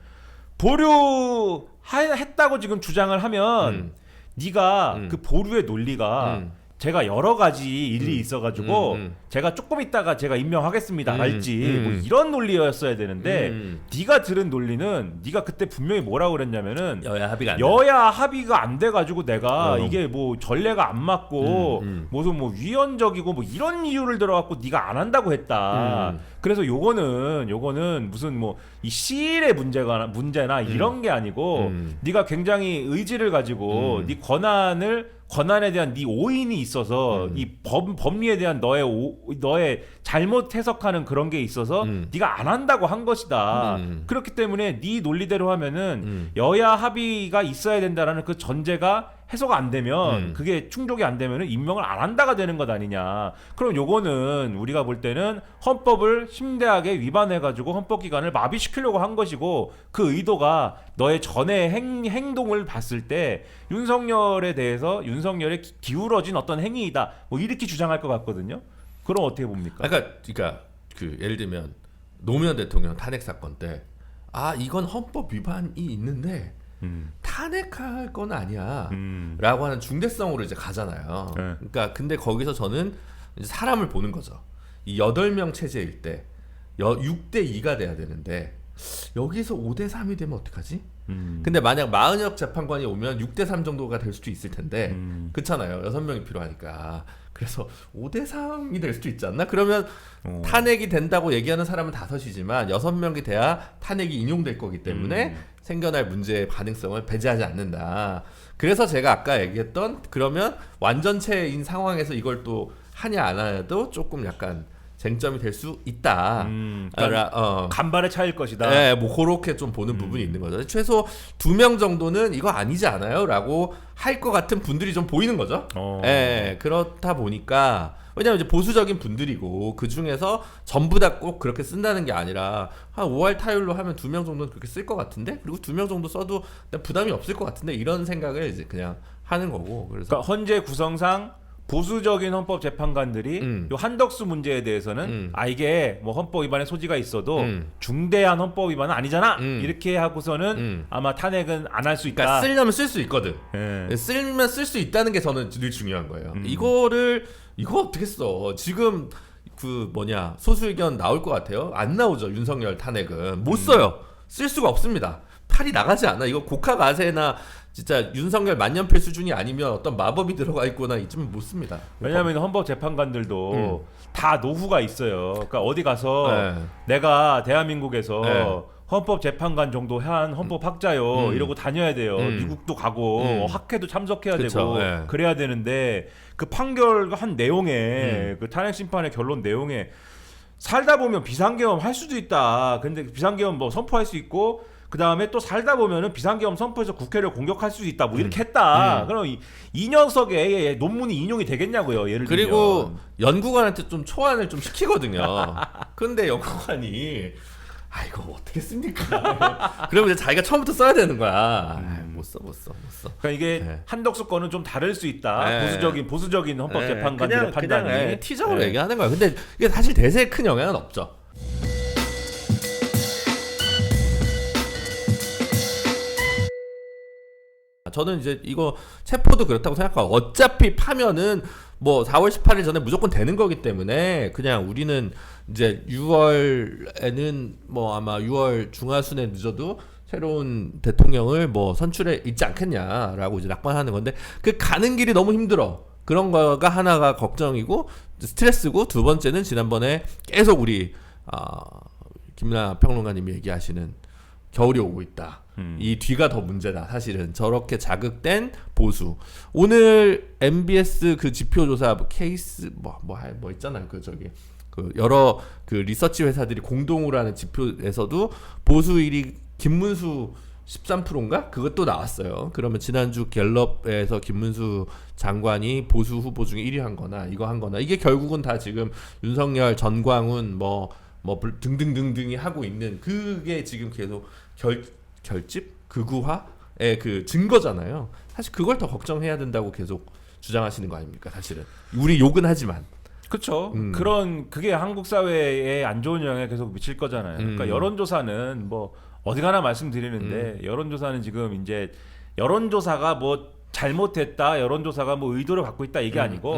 S2: 보류했다고 지금 주장을 하면 네가 그 보류의 논리가 제가 여러 가지 일이 있어가지고 제가 조금 있다가 제가 임명하겠습니다 할지 뭐 이런 논리였어야 되는데 네가 들은 논리는 네가 그때 분명히 뭐라고 그랬냐면은
S1: 여야
S2: 합의가 안 돼가지고 내가 이게 뭐 전례가 안 맞고 무슨 뭐 위헌적이고 뭐 이런 이유를 들어갖고 네가 안 한다고 했다. 그래서 요거는 무슨 뭐 이 시일의 문제나 이런 게 아니고 네가 굉장히 의지를 가지고 네 권한에 대한 네 오인이 있어서 이 법리에 대한 너의 잘못 해석하는 그런 게 있어서 네가 안 한다고 한 것이다. 그렇기 때문에 네 논리대로 하면은 여야 합의가 있어야 된다라는 그 전제가 해소가 안 되면 그게 충족이 안 되면은 임명을 안 한다가 되는 것 아니냐. 그럼 요거는 우리가 볼 때는 헌법을 심대하게 위반해 가지고 헌법 기관을 마비시키려고 한 것이고 그 의도가 너의 전에 행동을 봤을 때 윤석열에 대해서 윤석열의 기울어진 어떤 행위이다. 뭐 이렇게 주장할 것 같거든요. 그럼 어떻게 봅니까?
S1: 그러니까 그 예를 들면 노무현 대통령 탄핵 사건 때 이건 헌법 위반이 있는데 탄핵할 건 아니야 라고 하는 중대성으로 이제 가잖아요. 그러니까 근데 거기서 저는 이제 사람을 보는 거죠. 이 8명 체제일 때 6대 2가 돼야 되는데 여기서 5대 3이 되면 어떡하지? 근데 만약 마은혁 재판관이 오면 6대 3 정도가 될 수도 있을 텐데 그렇잖아요. 6명이 필요하니까. 그래서 5대 3이 될 수도 있지 않나? 그러면 탄핵이 된다고 얘기하는 사람은 5이지만 6명이 돼야 탄핵이 인용될 거기 때문에 생겨날 문제의 가능성을 배제하지 않는다. 그래서 제가 아까 얘기했던 그러면 완전체인 상황에서 이걸 또 하냐 안 하냐도 조금 약간 쟁점이 될 수 있다.
S2: 그러니까 간발의 차이일 것이다.
S1: 네, 뭐 그렇게 좀 보는 부분이 있는 거죠. 최소 2명 정도는 이거 아니지 않아요?라고 할 것 같은 분들이 좀 보이는 거죠. 네, 그렇다 보니까 왜냐하면 이제 보수적인 분들이고 그 중에서 전부 다 꼭 그렇게 쓴다는 게 아니라 한 5할 타율로 하면 2명 정도는 그렇게 쓸 것 같은데 그리고 2명 정도 써도 부담이 없을 것 같은데 이런 생각을 이제 그냥 하는 거고. 그래서
S2: 그러니까 현재 구성상 보수적인 헌법 재판관들이 요 한덕수 문제에 대해서는 이게 뭐 헌법 위반의 소지가 있어도 중대한 헌법 위반은 아니잖아 이렇게 하고서는 아마 탄핵은 안 할 수 있다.
S1: 그러니까 쓰려면 쓸 수 있거든. 쓰면 쓸 수 있다는 게 저는 늘 중요한 거예요. 이거 어떻게 써? 지금 그 소수 의견 나올 것 같아요? 안 나오죠. 윤석열 탄핵은 못 써요. 쓸 수가 없습니다. 팔이 나가지 않아. 이거 곡하가세나 진짜 윤석열 만년필 수준이 아니면 어떤 마법이 들어가 있거나 이쯤은 못 씁니다.
S2: 왜냐하면 헌법 재판관들도 다 노후가 있어요. 그러니까 어디 가서 내가 대한민국에서 헌법 재판관 정도 한 헌법 학자요 이러고 다녀야 돼요. 미국도 가고 학회도 참석해야
S1: 그쵸,
S2: 되고 그래야 되는데 그 판결 한 내용에 그 탄핵 심판의 결론 내용에 살다 보면 비상계엄 할 수도 있다. 근데 비상계엄 뭐 선포할 수 있고 그 다음에 또 살다 보면은 비상계엄 선포해서 국회를 공격할 수 있다. 뭐 이렇게 했다. 그럼 이 녀석의 논문이 인용이 되겠냐고요. 예를 들면.
S1: 그리고 연구관한테 좀 초안을 좀 시키거든요. 근데 연구관이 이거 어떻게 씁니까? 그러면 이제 자기가 처음부터 써야 되는 거야. 못 써.
S2: 그러니까 이게 한덕수 거는 좀 다를 수 있다. 보수적인 헌법 재판관들의 판단이
S1: 그냥 티적으로 얘기하는 거야. 근데 이게 사실 대세에 큰 영향은 없죠. 저는 이제 이거 체포도 그렇다고 생각하고 어차피 파면은 뭐 4월 18일 전에 무조건 되는 거기 때문에 그냥 우리는 이제 6월에는 뭐 아마 6월 중하순에 늦어도 새로운 대통령을 뭐 선출해 있지 않겠냐라고 이제 낙관하는 건데 그 가는 길이 너무 힘들어. 그런 거가 하나가 걱정이고 스트레스고 두 번째는 지난번에 계속 우리 김나 평론가님이 얘기하시는 겨울이 오고 있다. 이 뒤가 더 문제다. 사실은 저렇게 자극된 보수. 오늘 MBS 그 지표조사 케이스 뭐 있잖아요. 그 여러 그 리서치 회사들이 공동으로 하는 지표에서도 보수 1위 김문수 13%인가? 그것도 나왔어요. 그러면 지난주 갤럽에서 김문수 장관이 보수 후보 중에 1위 한 거나 이거 한 거나 이게 결국은 다 지금 윤석열, 전광훈 뭐 등등등등이 하고 있는 그게 지금 계속 결집? 극우화의 그 증거잖아요. 사실 그걸 더 걱정해야 된다고 계속 주장하시는 거 아닙니까? 사실은 우리 욕은 하지만
S2: 그렇죠. 그게 한국 사회에 안 좋은 영향을 계속 미칠 거잖아요. 그러니까 여론조사는 뭐 어디 가나 말씀드리는데 여론조사는 지금 이제 여론조사가 뭐 잘못했다, 여론조사가 뭐 의도를 갖고 있다 이게 아니고.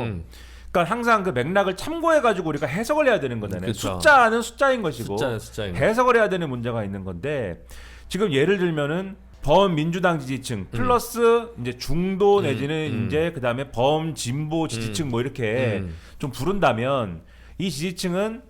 S2: 그러니까 항상 그 맥락을 참고해가지고 우리가 해석을 해야 되는 거잖아요.
S1: 그쵸.
S2: 숫자는 숫자인 것이고
S1: 숫자인
S2: 해석을 해야 되는 문제가 있는 건데 지금 예를 들면은 범민주당 지지층 플러스 이제 중도 내지는 이제 그다음에 범진보 지지층 뭐 이렇게 좀 부른다면 이 지지층은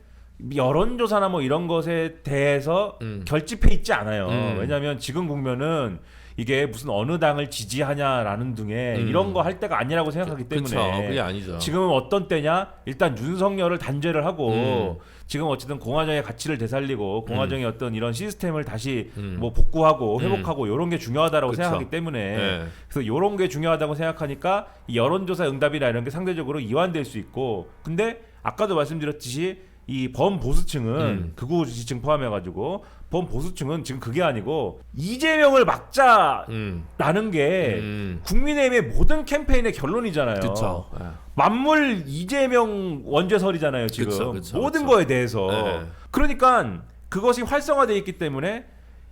S2: 여론조사나 뭐 이런 것에 대해서 결집해 있지 않아요. 왜냐하면 지금 국면은 이게 무슨 어느 당을 지지하냐라는 등의 이런 거 할 때가 아니라고 생각하기 때문에
S1: 그쵸, 그게 아니죠.
S2: 지금은 어떤 때냐? 일단 윤석열을 단죄를 하고 지금 어쨌든 공화정의 가치를 되살리고 공화정의 어떤 이런 시스템을 다시 뭐 복구하고 회복하고 이런 게 중요하다라고
S1: 그쵸.
S2: 생각하기 때문에
S1: 네.
S2: 그래서 이런 게 중요하다고 생각하니까 이 여론조사 응답이나 이런 게 상대적으로 이완될 수 있고 근데 아까도 말씀드렸듯이 이 범보수층은 극우 지지층 포함해가지고 범보수층은 지금 그게 아니고 이재명을 막자라는 게 국민의힘의 모든 캠페인의 결론이잖아요.
S1: 그쵸. 예.
S2: 만물 이재명 원죄설이잖아요. 지금
S1: 그쵸,
S2: 모든
S1: 그쵸.
S2: 거에 대해서.
S1: 네.
S2: 그러니까 그것이 활성화되어 있기 때문에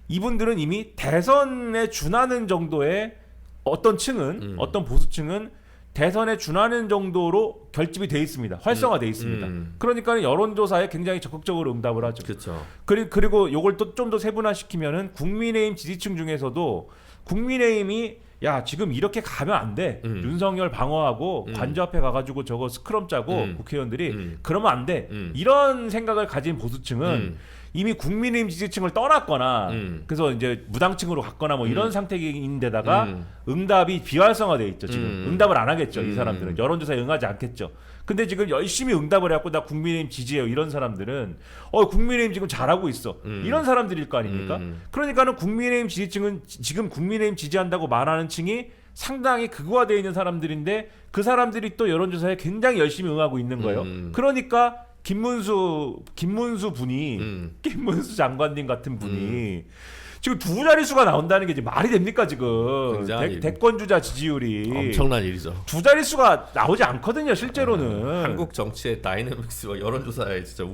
S2: 이분들은 이미 대선에 준하는 정도의 어떤 층은 어떤 보수층은 대선에 준하는 정도로 결집이 돼 있습니다. 활성화돼 있습니다. 그러니까 여론조사에 굉장히 적극적으로 응답을 하죠.
S1: 그렇죠.
S2: 그리고 요걸 또 좀 더 세분화시키면은 국민의힘 지지층 중에서도 국민의힘이 야 지금 이렇게 가면 안 돼. 윤석열 방어하고 관저 앞에 가가지고 저거 스크럼 짜고 국회의원들이 그러면 안 돼. 이런 생각을 가진 보수층은 이미 국민의힘 지지층을 떠났거나 그래서 이제 무당층으로 갔거나 뭐 이런 상태인데다가 응답이 비활성화돼 있죠. 지금 응답을 안 하겠죠. 이 사람들은 여론조사에 응하지 않겠죠. 근데 지금 열심히 응답을 해갖고 나 국민의힘 지지해요. 이런 사람들은 국민의힘 지금 잘하고 있어. 이런 사람들일 거 아닙니까? 그러니까는 국민의힘 지지층은 지금 국민의힘 지지한다고 말하는 층이 상당히 극우화되어 있는 사람들인데 그 사람들이 또 여론조사에 굉장히 열심히 응하고 있는 거예요. 그러니까 김문수 분이 김문수 장관님 같은 분이 지금 두 자릿수가 나온다는 게 이제 말이 됩니까 지금 대권 주자 지지율이
S1: 엄청난 일이죠.
S2: 두 자릿수가 나오지 않거든요 실제로는.
S1: 한국 정치의 다이내믹스와 여론조사의 진짜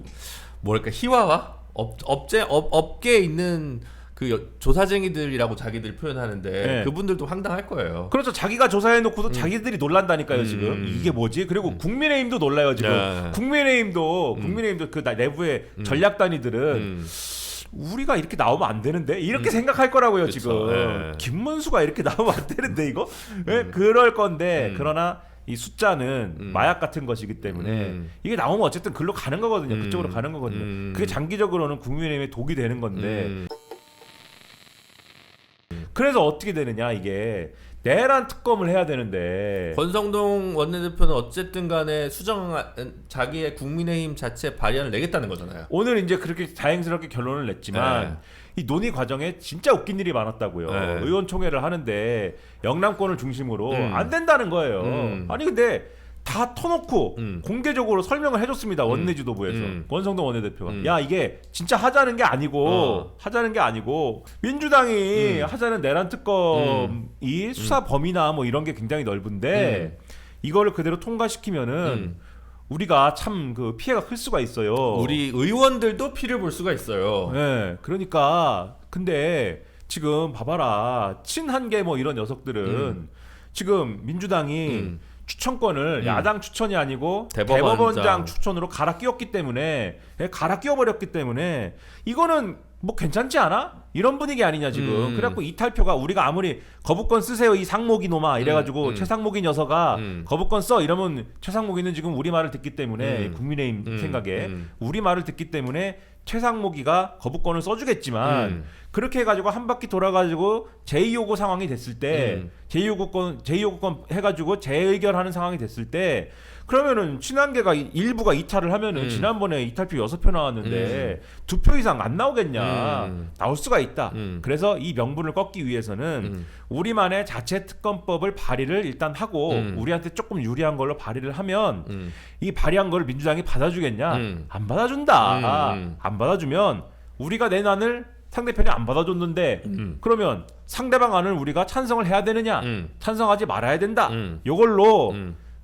S1: 뭐랄까 희화화 업계에 있는 그 조사쟁이들이라고 자기들 표현하는데
S2: 네.
S1: 그분들도 황당할 거예요.
S2: 그렇죠. 자기가 조사해놓고도 자기들이 놀란다니까요 지금. 이게 뭐지? 그리고 국민의힘도 놀라요 지금.
S1: 네.
S2: 국민의힘도 그 내부의 전략단위들은 우리가 이렇게 나오면 안 되는데 이렇게 생각할 거라고요.
S1: 그쵸.
S2: 지금.
S1: 네.
S2: 김문수가 이렇게 나오면 안 되는데 이거 그럴 건데 그러나 이 숫자는 마약 같은 것이기 때문에 이게 나오면 어쨌든 글로 가는 거거든요. 그쪽으로 가는 거거든요. 그게 장기적으로는 국민의힘에 독이 되는 건데 그래서 어떻게 되느냐 이게 내란 특검을 해야 되는데
S1: 권성동 원내대표는 어쨌든 간에 자기의 국민의힘 자체 발의안을 내겠다는 거잖아요.
S2: 오늘 이제 그렇게 다행스럽게 결론을 냈지만 이 논의 과정에 진짜 웃긴 일이 많았다고요. 의원총회를 하는데 영남권을 중심으로 안 된다는 거예요. 아니 근데 다 터놓고 공개적으로 설명을 해줬습니다. 원내 지도부에서 권성동 원내대표가 야 이게 진짜 하자는 게 아니고 민주당이 하자는 내란 특검이 수사 범위나 뭐 이런 게 굉장히 넓은데 이거를 그대로 통과시키면은 우리가 참 그 피해가 클 수가 있어요.
S1: 우리 의원들도 피를 볼 수가 있어요.
S2: 네, 그러니까 근데 지금 봐봐라 친한계 뭐 이런 녀석들은 지금 민주당이 추천권을 야당 추천이 아니고 대법원장 추천으로 갈아 끼웠기 때문에 버렸기 때문에 이거는 뭐 괜찮지 않아? 이런 분위기 아니냐 지금. 그래갖고 이탈표가 우리가 아무리 거부권 쓰세요 이 상목이 놈아 이래가지고 최상목이 녀석아 거부권 써 이러면 최상목이는 지금 우리 말을 듣기 때문에 국민의힘 생각에 우리 말을 듣기 때문에 최상목이가 거부권을 써주겠지만 그렇게 해가지고 한 바퀴 돌아가지고 제2요구 상황이 됐을 때 제2요구권 해가지고 재의결하는 상황이 됐을 때 그러면은 친한계가 일부가 이탈을 하면은 지난번에 이탈표 6표 나왔는데 2표 이상 안 나오겠냐. 나올 수가 있다. 그래서 이 명분을 꺾기 위해서는 우리만의 자체 특검법을 발의를 일단 하고 우리한테 조금 유리한 걸로 발의를 하면 이 발의한 걸 민주당이 받아주겠냐. 안 받아준다. 안 받아주면 우리가 낸 안을 상대편이 안 받아줬는데 그러면 상대방 안을 우리가 찬성을 해야 되느냐. 찬성하지 말아야 된다. 요걸로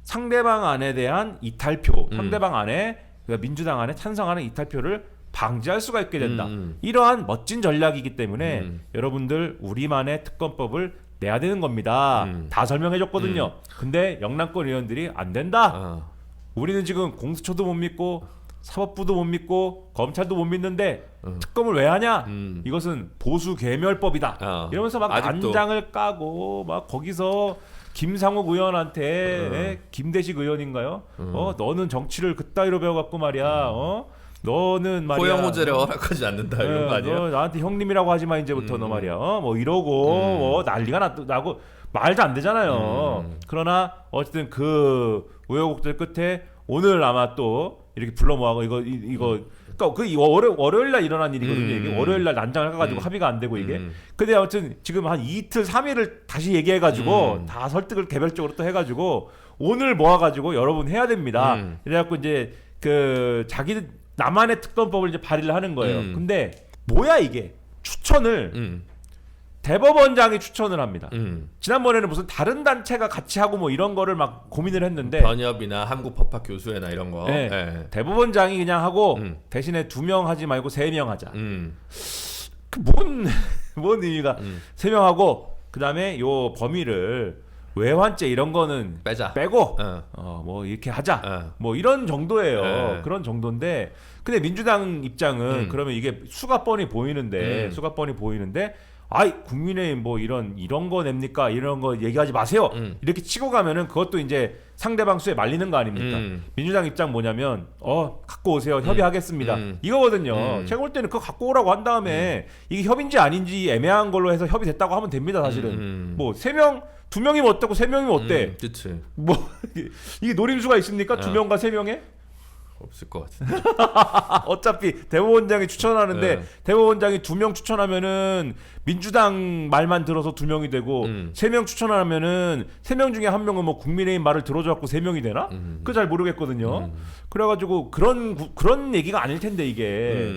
S2: 상대방 안에 대한 이탈표, 상대방 안에 그러니까 민주당 안에 찬성하는 이탈표를 방지할 수가 있게 된다. 이러한 멋진 전략이기 때문에 여러분들 우리만의 특검법을 내야 되는 겁니다. 다 설명해줬거든요. 근데 영남권 의원들이 안 된다. 우리는 지금 공수처도 못 믿고 사법부도 못 믿고 검찰도 못 믿는데 특검을 왜 하냐? 이것은 보수 괴멸법이다. 이러면서 막
S1: 아직도.
S2: 안장을 까고 막 거기서 김상욱 의원한테 김대식 의원인가요? 너는 정치를 그따위로 배워갖고 말이야. 너는 말이야
S1: 호영호제를 허락하지 않는다 이런 거 아니에요?
S2: 너 나한테 형님이라고 하지마 이제부터 너 말이야. 뭐 이러고 뭐 난리가 나고 말도 안 되잖아요. 그러나 어쨌든 그 우여곡절 끝에 오늘 아마 또 이렇게 불러 모아고 이거 그러니까 그 월요일 날 일어난 일이거든요. 이게 월요일 날 난장을 해가지고 합의가 안 되고 이게. 근데 아무튼 지금 한 이틀 3일을 다시 얘기해가지고 다 설득을 개별적으로 또 해가지고 오늘 모아가지고 여러분 해야 됩니다. 그래갖고 이제 그 자기들 나만의 특검법을 이제 발의를 하는 거예요. 근데 뭐야 이게 추천을 대법원장이 추천을 합니다. 지난번에는 무슨 다른 단체가 같이 하고 뭐 이런 거를 막 고민을 했는데
S1: 변협이나 한국법학교수회나 이런 거.
S2: 네.
S1: 네.
S2: 대법원장이 그냥 하고 대신에 2명 하지 말고 3명 하자. 그 뭔 의미가 3명 하고 그다음에 요 범위를 외환죄 이런 거는
S1: 빼자.
S2: 빼고 뭐 이렇게 하자. 뭐 이런 정도예요.
S1: 네.
S2: 그런 정도인데 근데 민주당 입장은 그러면 이게 수가 뻔히 보이는데 아이 국민의힘 뭐 이런 거 냅니까? 이런 거 얘기하지 마세요. 이렇게 치고 가면은 그것도 이제 상대방 수에 말리는 거 아닙니까? 민주당 입장 뭐냐면 갖고 오세요. 협의하겠습니다. 이거거든요. 제가 볼 때는 그거 갖고 오라고 한 다음에 이게 협의인지 아닌지 애매한 걸로 해서 협의됐다고 하면 됩니다. 사실은 뭐 3명 2명이면 어때고 3명이면 어때?
S1: 그치.
S2: 뭐 이게 노림수가 있습니까? 2명과 3명에?
S1: 없을 것 같은데.
S2: 어차피 대법원장이 추천하는데
S1: 네.
S2: 대법원장이 2명 추천하면은 민주당 말만 들어서 2명이 되고 3명 추천하면은 3명 중에 1명은 뭐 국민의힘 말을 들어줘갖고 3명이 되나? 그거 잘 모르겠거든요. 그래가지고 그런 얘기가 아닐 텐데 이게.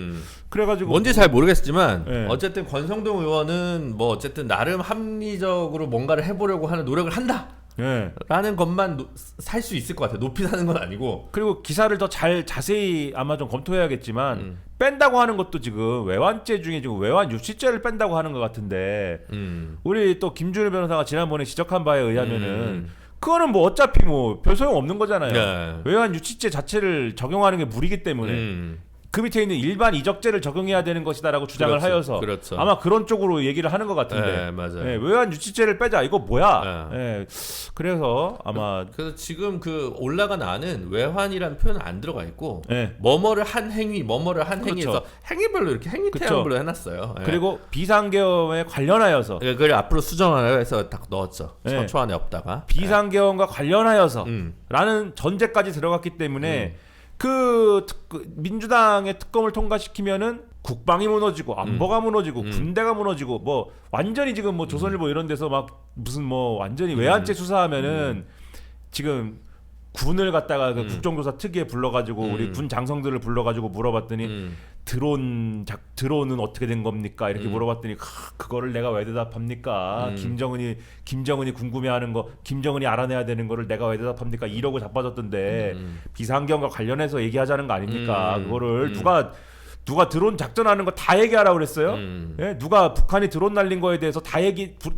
S2: 그래가지고
S1: 뭔지 잘 모르겠지만
S2: 네.
S1: 어쨌든 권성동 의원은 뭐 어쨌든 나름 합리적으로 뭔가를 해보려고 하는 노력을 한다.
S2: 예.
S1: 라는 것만 살 수 있을 것 같아요. 높이 사는 건 아니고.
S2: 그리고 기사를 더 자세히 아마 좀 검토해야겠지만 뺀다고 하는 것도 지금 외환죄 중에 지금 외환 유치죄를 뺀다고 하는 것 같은데 우리 또 김준일 변호사가 지난번에 지적한 바에 의하면은 그거는 뭐 어차피 뭐 별 소용 없는 거잖아요.
S1: 네.
S2: 외환 유치죄 자체를 적용하는 게 무리기 때문에 그 밑에 있는 일반 이적죄를 적용해야 되는 것이다라고 주장을
S1: 그렇죠.
S2: 하여서
S1: 그렇죠.
S2: 아마 그런 쪽으로 얘기를 하는 것 같은데
S1: 네, 맞아요.
S2: 예, 외환 유치죄를 빼자 이거 뭐야? 예, 그래서 아마
S1: 그래서 지금 그 올라간 안은 외환이라는 표현은 안 들어가 있고
S2: 예.
S1: 뭐뭐를 한 행위, 뭐뭐를 한 행위에서 행위별로 이렇게 행위
S2: 그쵸.
S1: 태양별로 해놨어요. 예.
S2: 그리고 비상계엄에 관련하여서
S1: 그걸 앞으로 수정하려 해서 딱 넣었죠.
S2: 네.
S1: 초안에 없다가.
S2: 비상계엄과 관련하여서
S1: 음.
S2: 라는 전제까지 들어갔기 때문에 그 민주당의 특검을 통과시키면은 국방이 무너지고 안보가 무너지고 군대가 무너지고 뭐 완전히 지금 뭐 조선일보 이런 데서 막 무슨 뭐 완전히 외환죄 수사하면은 지금 군을 갖다가 그 국정조사 특위에 불러가지고 우리 군 장성들을 불러가지고 물어봤더니 드론은 어떻게 된 겁니까? 이렇게 물어봤더니 그거를 내가 왜 대답합니까? 김정은이 궁금해하는 거, 김정은이 알아내야 되는 거를 내가 왜 대답합니까? 이러고 자빠졌던데 비상경과 관련해서 얘기하자는 거 아닙니까? 그거를 누가 드론 작전하는 거 다 얘기하라고 그랬어요? 예? 누가 북한이 드론 날린 거에 대해서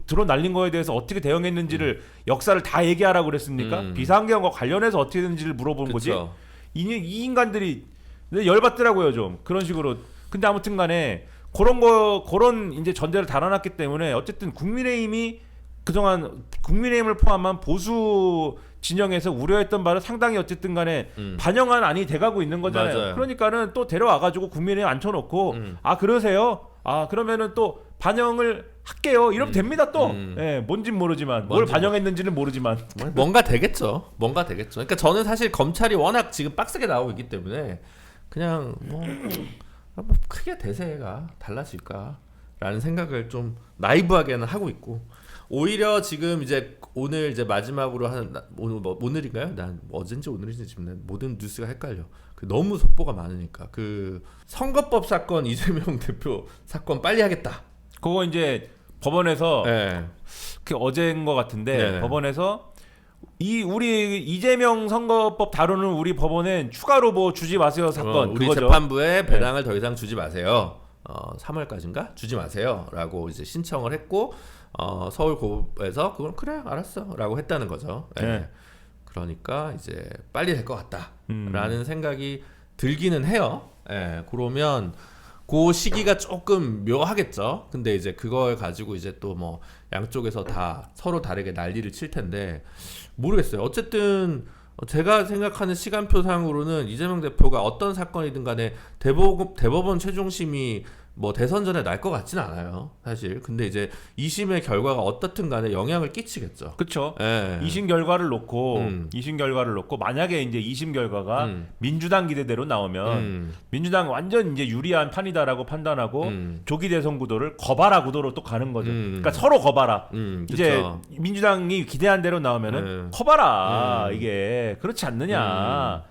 S2: 드론 날린 거에 대해서 어떻게 대응했는지를 역사를 다 얘기하라고 그랬습니까? 비상경과 관련해서 어떻게 됐는지를 물어본 거지.
S1: 그쵸.
S2: 이 인간들이 열받더라고요, 좀. 그런 식으로. 근데 아무튼 간에 그런 이제 전제를 달아놨기 때문에 어쨌든 국민의힘이 그동안 국민의힘을 포함한 보수 진영에서 우려했던 바를 상당히 어쨌든 간에 반영한 안이 돼가고 있는 거잖아요.
S1: 맞아요.
S2: 그러니까는 또 데려와가지고 국민의힘 앉혀놓고 그러세요? 그러면은 또 반영을 할게요. 이러면 됩니다 또. 예, 뭔진 모르지만 뭘 반영했는지는 모르지만
S1: 뭔가 되겠죠. 그러니까 저는 사실 검찰이 워낙 지금 빡세게 나오고 있기 때문에 그냥 뭐 크게 대세가 달라질까라는 생각을 좀 나이브하게는 하고 있고 오히려 지금 이제 오늘 이제 마지막으로 하는 오늘인가요? 난 어젠지 오늘인지 지금 난 모든 뉴스가 헷갈려. 너무 속보가 많으니까 그 선거법 사건 이재명 대표 사건 빨리 하겠다.
S2: 그거 이제 법원에서
S1: 네.
S2: 그 어제인 것 같은데
S1: 네네.
S2: 법원에서 우리 이재명 선거법 다루는 우리 법원엔 추가로 뭐 주지 마세요 사건
S1: 우리
S2: 그거죠.
S1: 재판부에 배당을 더 이상 주지 마세요. 3월까지인가 주지 마세요라고 이제 신청을 했고 서울고에서 그건 그래 알았어라고 했다는 거죠. 네.
S2: 네.
S1: 그러니까 이제 빨리 될 것 같다라는 생각이 들기는 해요. 네. 그러면 그 시기가 조금 묘하겠죠. 근데 이제 그걸 가지고 이제 또 뭐 양쪽에서 다 서로 다르게 난리를 칠 텐데 모르겠어요. 어쨌든 제가 생각하는 시간표상으로는 이재명 대표가 어떤 사건이든 간에 대법원 최종심이 뭐 대선 전에 날 것 같지는 않아요, 사실. 근데 이제 2심의 결과가 어떻든 간에 영향을 끼치겠죠.
S2: 그렇죠.
S1: 예.
S2: 2심 결과를 놓고 만약에 이제 2심 결과가 민주당 기대대로 나오면 민주당 완전 이제 유리한 판이다라고 판단하고 조기 대선 구도를 거바라 구도로 또 가는 거죠. 그러니까 서로 거바라. 이제
S1: 그쵸.
S2: 민주당이 기대한 대로 나오면은 커봐라. 이게 그렇지 않느냐.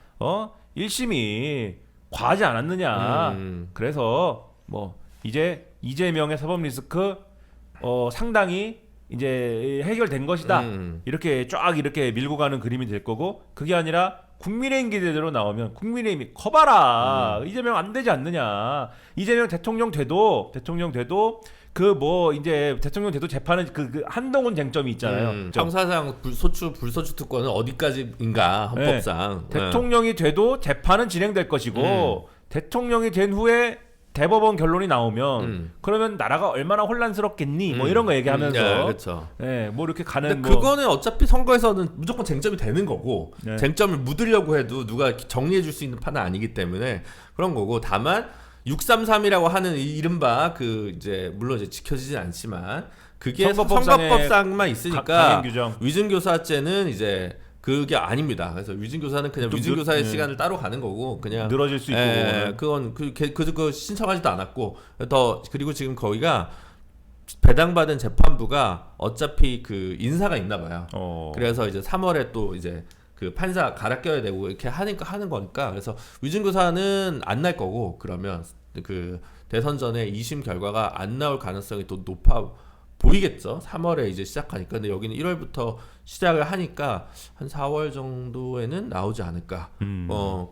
S2: 1심이 과하지 않았느냐. 그래서 뭐 이제 이재명의 사법 리스크 상당히 이제 해결된 것이다. 이렇게 쫙 이렇게 밀고 가는 그림이 될 거고, 그게 아니라 국민의힘 기대대로 나오면 국민의힘이 커봐라. 이재명 안 되지 않느냐. 이재명 대통령 돼도 그 뭐 이제 대통령 돼도 재판은 그 한동훈 쟁점이 있잖아요.
S1: 형사상 불소추 특권은 어디까지인가, 헌법상.
S2: 네. 대통령이 돼도 재판은 진행될 것이고 대통령이 된 후에 대법원 결론이 나오면 그러면 나라가 얼마나 혼란스럽겠니? 뭐 이런 거 얘기하면서
S1: 그렇죠.
S2: 네, 뭐 이렇게 가는
S1: 근데
S2: 뭐
S1: 그거는 어차피 선거에서는 무조건 쟁점이 되는 거고,
S2: 네.
S1: 쟁점을 묻으려고 해도 누가 정리해 줄 수 있는 판은 아니기 때문에 그런 거고, 다만 633이라고 하는 이른바 그 이제 물론 이제 지켜지진 않지만 그게 선거법상만 있으니까
S2: 강행 규정.
S1: 위증교사죄는 이제 그게 아닙니다. 그래서 위증교사는 그냥 위증교사의 시간을 따로 가는 거고, 그냥
S2: 늘어질 수 있고,
S1: 그건 그거 신청하지도 않았고, 그리고 지금 거기가 배당받은 재판부가 어차피 그 인사가 있나 봐요. 그래서 이제 3월에 또 이제 그 판사 갈아 껴야 되고 이렇게 하니까 하는 거니까, 그래서 위증교사는 안 날 거고, 그러면 그 대선 전에 2심 결과가 안 나올 가능성이 또 높아 보이겠죠. 3월에 이제 시작하니까. 근데 여기는 1월부터 시작을 하니까 한 4월 정도에는 나오지 않을까.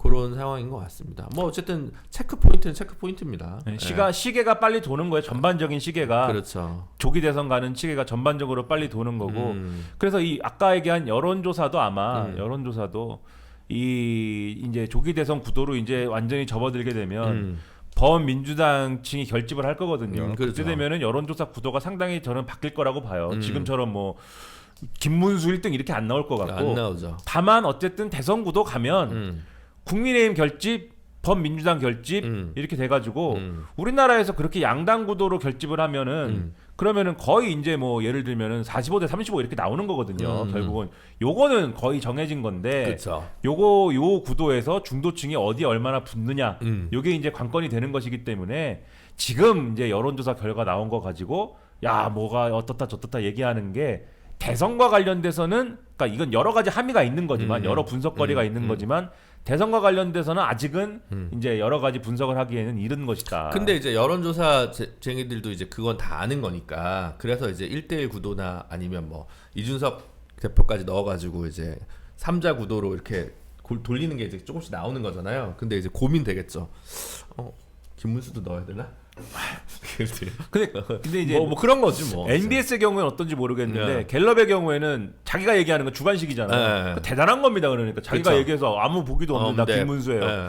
S1: 그런 상황인 것 같습니다. 뭐 어쨌든 체크 포인트는 체크 포인트입니다.
S2: 네, 시계가 빨리 도는 거예요. 전반적인 시계가.
S1: 그렇죠.
S2: 조기 대선 가는 시계가 전반적으로 빨리 도는 거고. 그래서 이 아까 얘기한 여론조사도 아마 여론조사도 이 이제 조기 대선 구도로 이제 완전히 접어들게 되면 범민주당층이 결집을 할 거거든요.
S1: 그렇죠.
S2: 그때 되면은 여론조사 구도가 상당히 저는 바뀔 거라고 봐요. 지금처럼 뭐 김문수 1등 이렇게 안 나올 것 같고.
S1: 안 나오죠.
S2: 다만 어쨌든 대선 구도 가면 국민의힘 결집, 범민주당 결집 이렇게 돼가지고 우리나라에서 그렇게 양당 구도로 결집을 하면은 그러면은 거의 이제 뭐 예를 들면은 45대 35 이렇게 나오는 거거든요. 결국은 요거는 거의 정해진 건데,
S1: 그렇죠.
S2: 요 구도에서 중도층이 어디에 얼마나 붙느냐, 요게 이제 관건이 되는 것이기 때문에 지금 이제 여론조사 결과 나온 거 가지고 야 뭐가 어떻다 저떻다 얘기하는 게 대선과 관련돼서는, 그러니까 이건 여러 가지 함의가 있는 거지만 여러 분석거리가 있는 거지만 대선과 관련돼서는 아직은 이제 여러 가지 분석을 하기에는 이른 것이다.
S1: 근데 이제 여론조사쟁이들도 이제 그건 다 아는 거니까, 그래서 이제 1대1 구도나 아니면 뭐 이준석 대표까지 넣어가지고 이제 3자 구도로 이렇게 돌리는 게 이제 조금씩 나오는 거잖아요. 근데 이제 고민되겠죠. 김문수도 넣어야 되나?
S2: 근데 이제
S1: 뭐 그런 거지 뭐.
S2: NBS의 경우에는 어떤지 모르겠는데
S1: 네.
S2: 갤럽의 경우에는 자기가 얘기하는 건 주관식이잖아요.
S1: 네.
S2: 대단한 겁니다. 그러니까 자기가
S1: 그쵸.
S2: 얘기해서 아무 보기도 없는 나
S1: 네.
S2: 김문수예요.
S1: 네.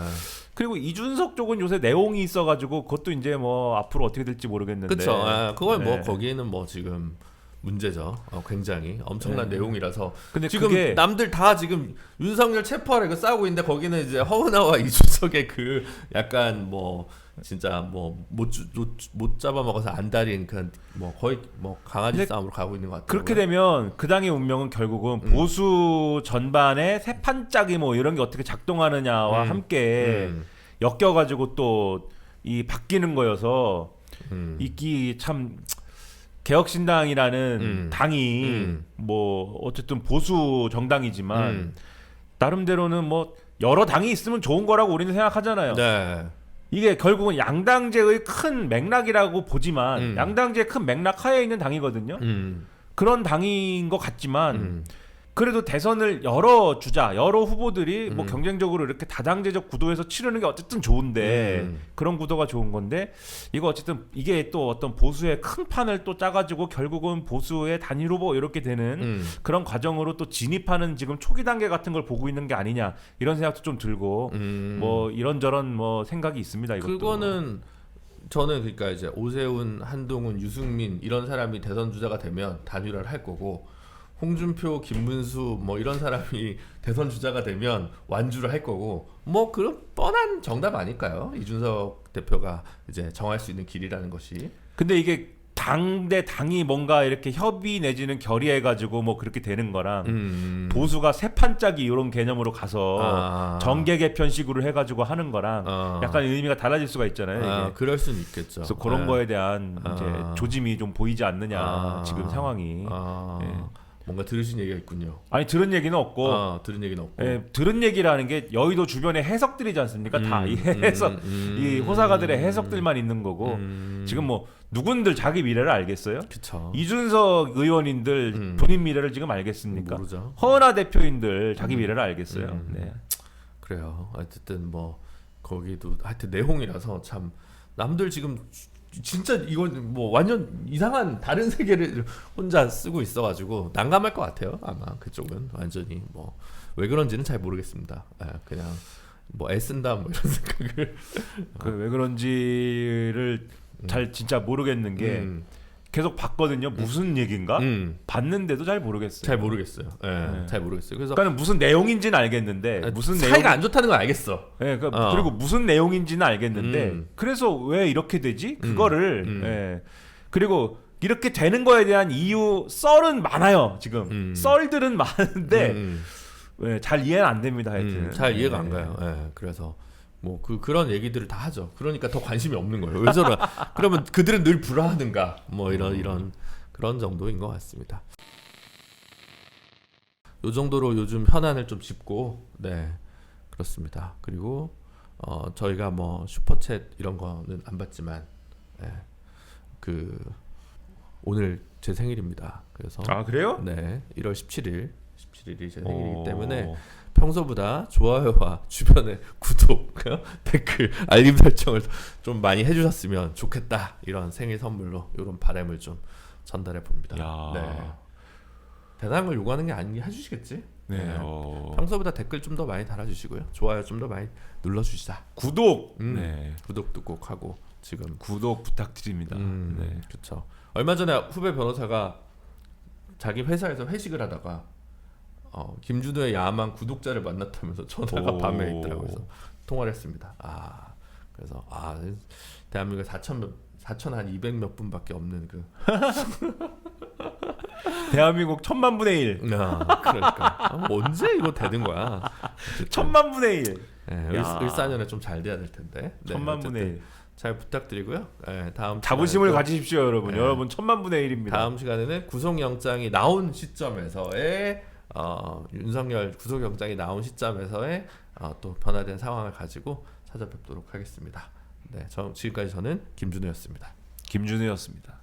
S2: 그리고 이준석 쪽은 요새 내용이 있어가지고 그것도 이제 뭐 앞으로 어떻게 될지 모르겠는데.
S1: 그렇죠. 그건 뭐
S2: 네.
S1: 거기에는 뭐 지금 문제죠. 굉장히 엄청난
S2: 네.
S1: 내용이라서.
S2: 근데
S1: 지금
S2: 그게
S1: 남들 다 지금 윤석열 체포하라 이거 싸우고 있는데, 거기는 이제 허은하와 이준석의 그 약간 뭐 진짜 뭐 못 잡아먹어서 안달인 그런 뭐 거의 뭐 강아지 싸움으로 가고 있는 것 같아요.
S2: 그렇게 되면 그 당의 운명은 결국은 보수 전반의 새 판짜기 뭐 이런 게 어떻게 작동하느냐와 함께 엮여가지고 또 이 바뀌는 거여서 이게 참 개혁신당이라는 당이 뭐 어쨌든 보수 정당이지만 나름대로는 뭐 여러 당이 있으면 좋은 거라고 우리는 생각하잖아요.
S1: 네.
S2: 이게 결국은 양당제의 큰 맥락이라고 보지만 양당제의 큰 맥락 하에 있는 당이거든요. 그런 당인 것 같지만 그래도 대선을 여러 주자, 여러 후보들이 뭐 경쟁적으로 이렇게 다당제적 구도에서 치르는 게 어쨌든 좋은데 그런 구도가 좋은 건데, 이거 어쨌든 이게 또 어떤 보수의 큰 판을 또 짜가지고 결국은 보수의 단일 후보 이렇게 되는 그런 과정으로 또 진입하는 지금 초기 단계 같은 걸 보고 있는 게 아니냐, 이런 생각도 좀 들고 뭐 이런저런 뭐 생각이 있습니다. 이것도.
S1: 그거는 저는 그러니까 이제 오세훈, 한동훈, 유승민 이런 사람이 대선 주자가 되면 단일화를 할 거고, 홍준표, 김문수 뭐 이런 사람이 대선 주자가 되면 완주를 할 거고 뭐 그런 뻔한 정답 아닐까요? 이준석 대표가 이제 정할 수 있는 길이라는 것이.
S2: 근데 이게 당 대 당이 뭔가 이렇게 협의 내지는 결의해가지고 뭐 그렇게 되는 거랑 보수가 세 판짜기 이런 개념으로 가서 정계 개편식으로 해가지고 하는 거랑 약간 의미가 달라질 수가 있잖아요. 이게.
S1: 그럴 수는 있겠죠.
S2: 그래서 그런 거에 대한 이제 조짐이 좀 보이지 않느냐 지금 상황이. 예.
S1: 뭔가 들으신 얘기가 있군요.
S2: 아니 들은 얘기는 없고
S1: 들은 얘기는 없고.
S2: 예, 들은 얘기라는 게 여의도 주변에 해석들이지 않습니까? 다 이 해석, 이 호사가들의 해석들만 있는 거고 지금 뭐 누군들 자기 미래를 알겠어요?
S1: 그쵸.
S2: 이준석 의원님들 본인 미래를 지금 알겠습니까?
S1: 모르죠.
S2: 허은하 대표인들 자기 미래를 알겠어요? 네.
S1: 그래요. 어쨌든 뭐 거기도 하여튼 내홍이라서 참 남들 지금 진짜 이건 뭐 완전 이상한 다른 세계를 혼자 쓰고 있어가지고 난감할 것 같아요. 아마 그쪽은 완전히 뭐 왜 그런지는 잘 모르겠습니다. 그냥 뭐 애쓴다 뭐 이런 생각을.
S2: 그 왜 그런지를 잘 진짜 모르겠는 게 계속 봤거든요. 무슨 얘긴가? 봤는데도 잘 모르겠어요.
S1: 잘 모르겠어요. 네. 잘 모르겠어요. 그래서
S2: 그러니까 무슨 내용인지는 알겠는데 무슨
S1: 사이가 안 좋다는 건 알겠어.
S2: 네, 그리고 무슨 내용인지는 알겠는데 그래서 왜 이렇게 되지? 그거를 예. 그리고 이렇게 되는 거에 대한 이유 썰은 많아요. 지금 썰들은 많은데 예, 잘 이해는 안 됩니다. 하여튼
S1: 잘 이해가 안 가요. 그래서 뭐 그런 얘기들을 다 하죠. 그러니까 더 관심이 없는 거예요. 왜 저러? 그러면 그들은 늘 불화하는가? 뭐 이런 그런 정도인 것 같습니다. 요 정도로 요즘 현안을 좀 짚고 네 그렇습니다. 그리고 저희가 뭐 슈퍼챗 이런 거는 안 받지만 그 오늘 제 생일입니다. 그래서
S2: 그래요?
S1: 네 1월 17일이 제 생일이기 때문에 평소보다 좋아요와 주변에 구독, 댓글, 알림 설정을 좀 많이 해주셨으면 좋겠다. 이런 생일 선물로 이런 바람을 좀 전달해 봅니다. 네. 대단한 걸 요구하는 게 아니니 해주시겠지?
S2: 네.
S1: 평소보다 댓글 좀 더 많이 달아주시고요. 좋아요 좀 더 많이 눌러주시자.
S2: 구독.
S1: 구독도 꼭 하고 지금
S2: 구독 부탁드립니다. 네.
S1: 그렇죠. 얼마 전에 후배 변호사가 자기 회사에서 회식을 하다가 김준호의 야망 구독자를 만났다면서 전화가 밤에 있더라고요. 그래서 통화를 했습니다. 그래서 대한민국에 4천 한 200 몇 분밖에 없는 그
S2: 대한민국 1000만분의 1.
S1: 그러니까 언제 이거 되는 거야?
S2: 1000만분의 1.
S1: 네, 을사년에 좀 잘 돼야 될 텐데. 네,
S2: 1000만분의 1.
S1: 잘 부탁드리고요. 네, 다음
S2: 자부심을 가지십시오, 여러분. 여러분 1000만분의 1입니다.
S1: 다음 시간에는 구속영장이 나온 시점에서의 윤석열 구속영장이 나온 시점에서의 또 변화된 상황을 가지고 찾아뵙도록 하겠습니다. 네, 지금까지 저는 김준우였습니다.
S2: 김준우였습니다.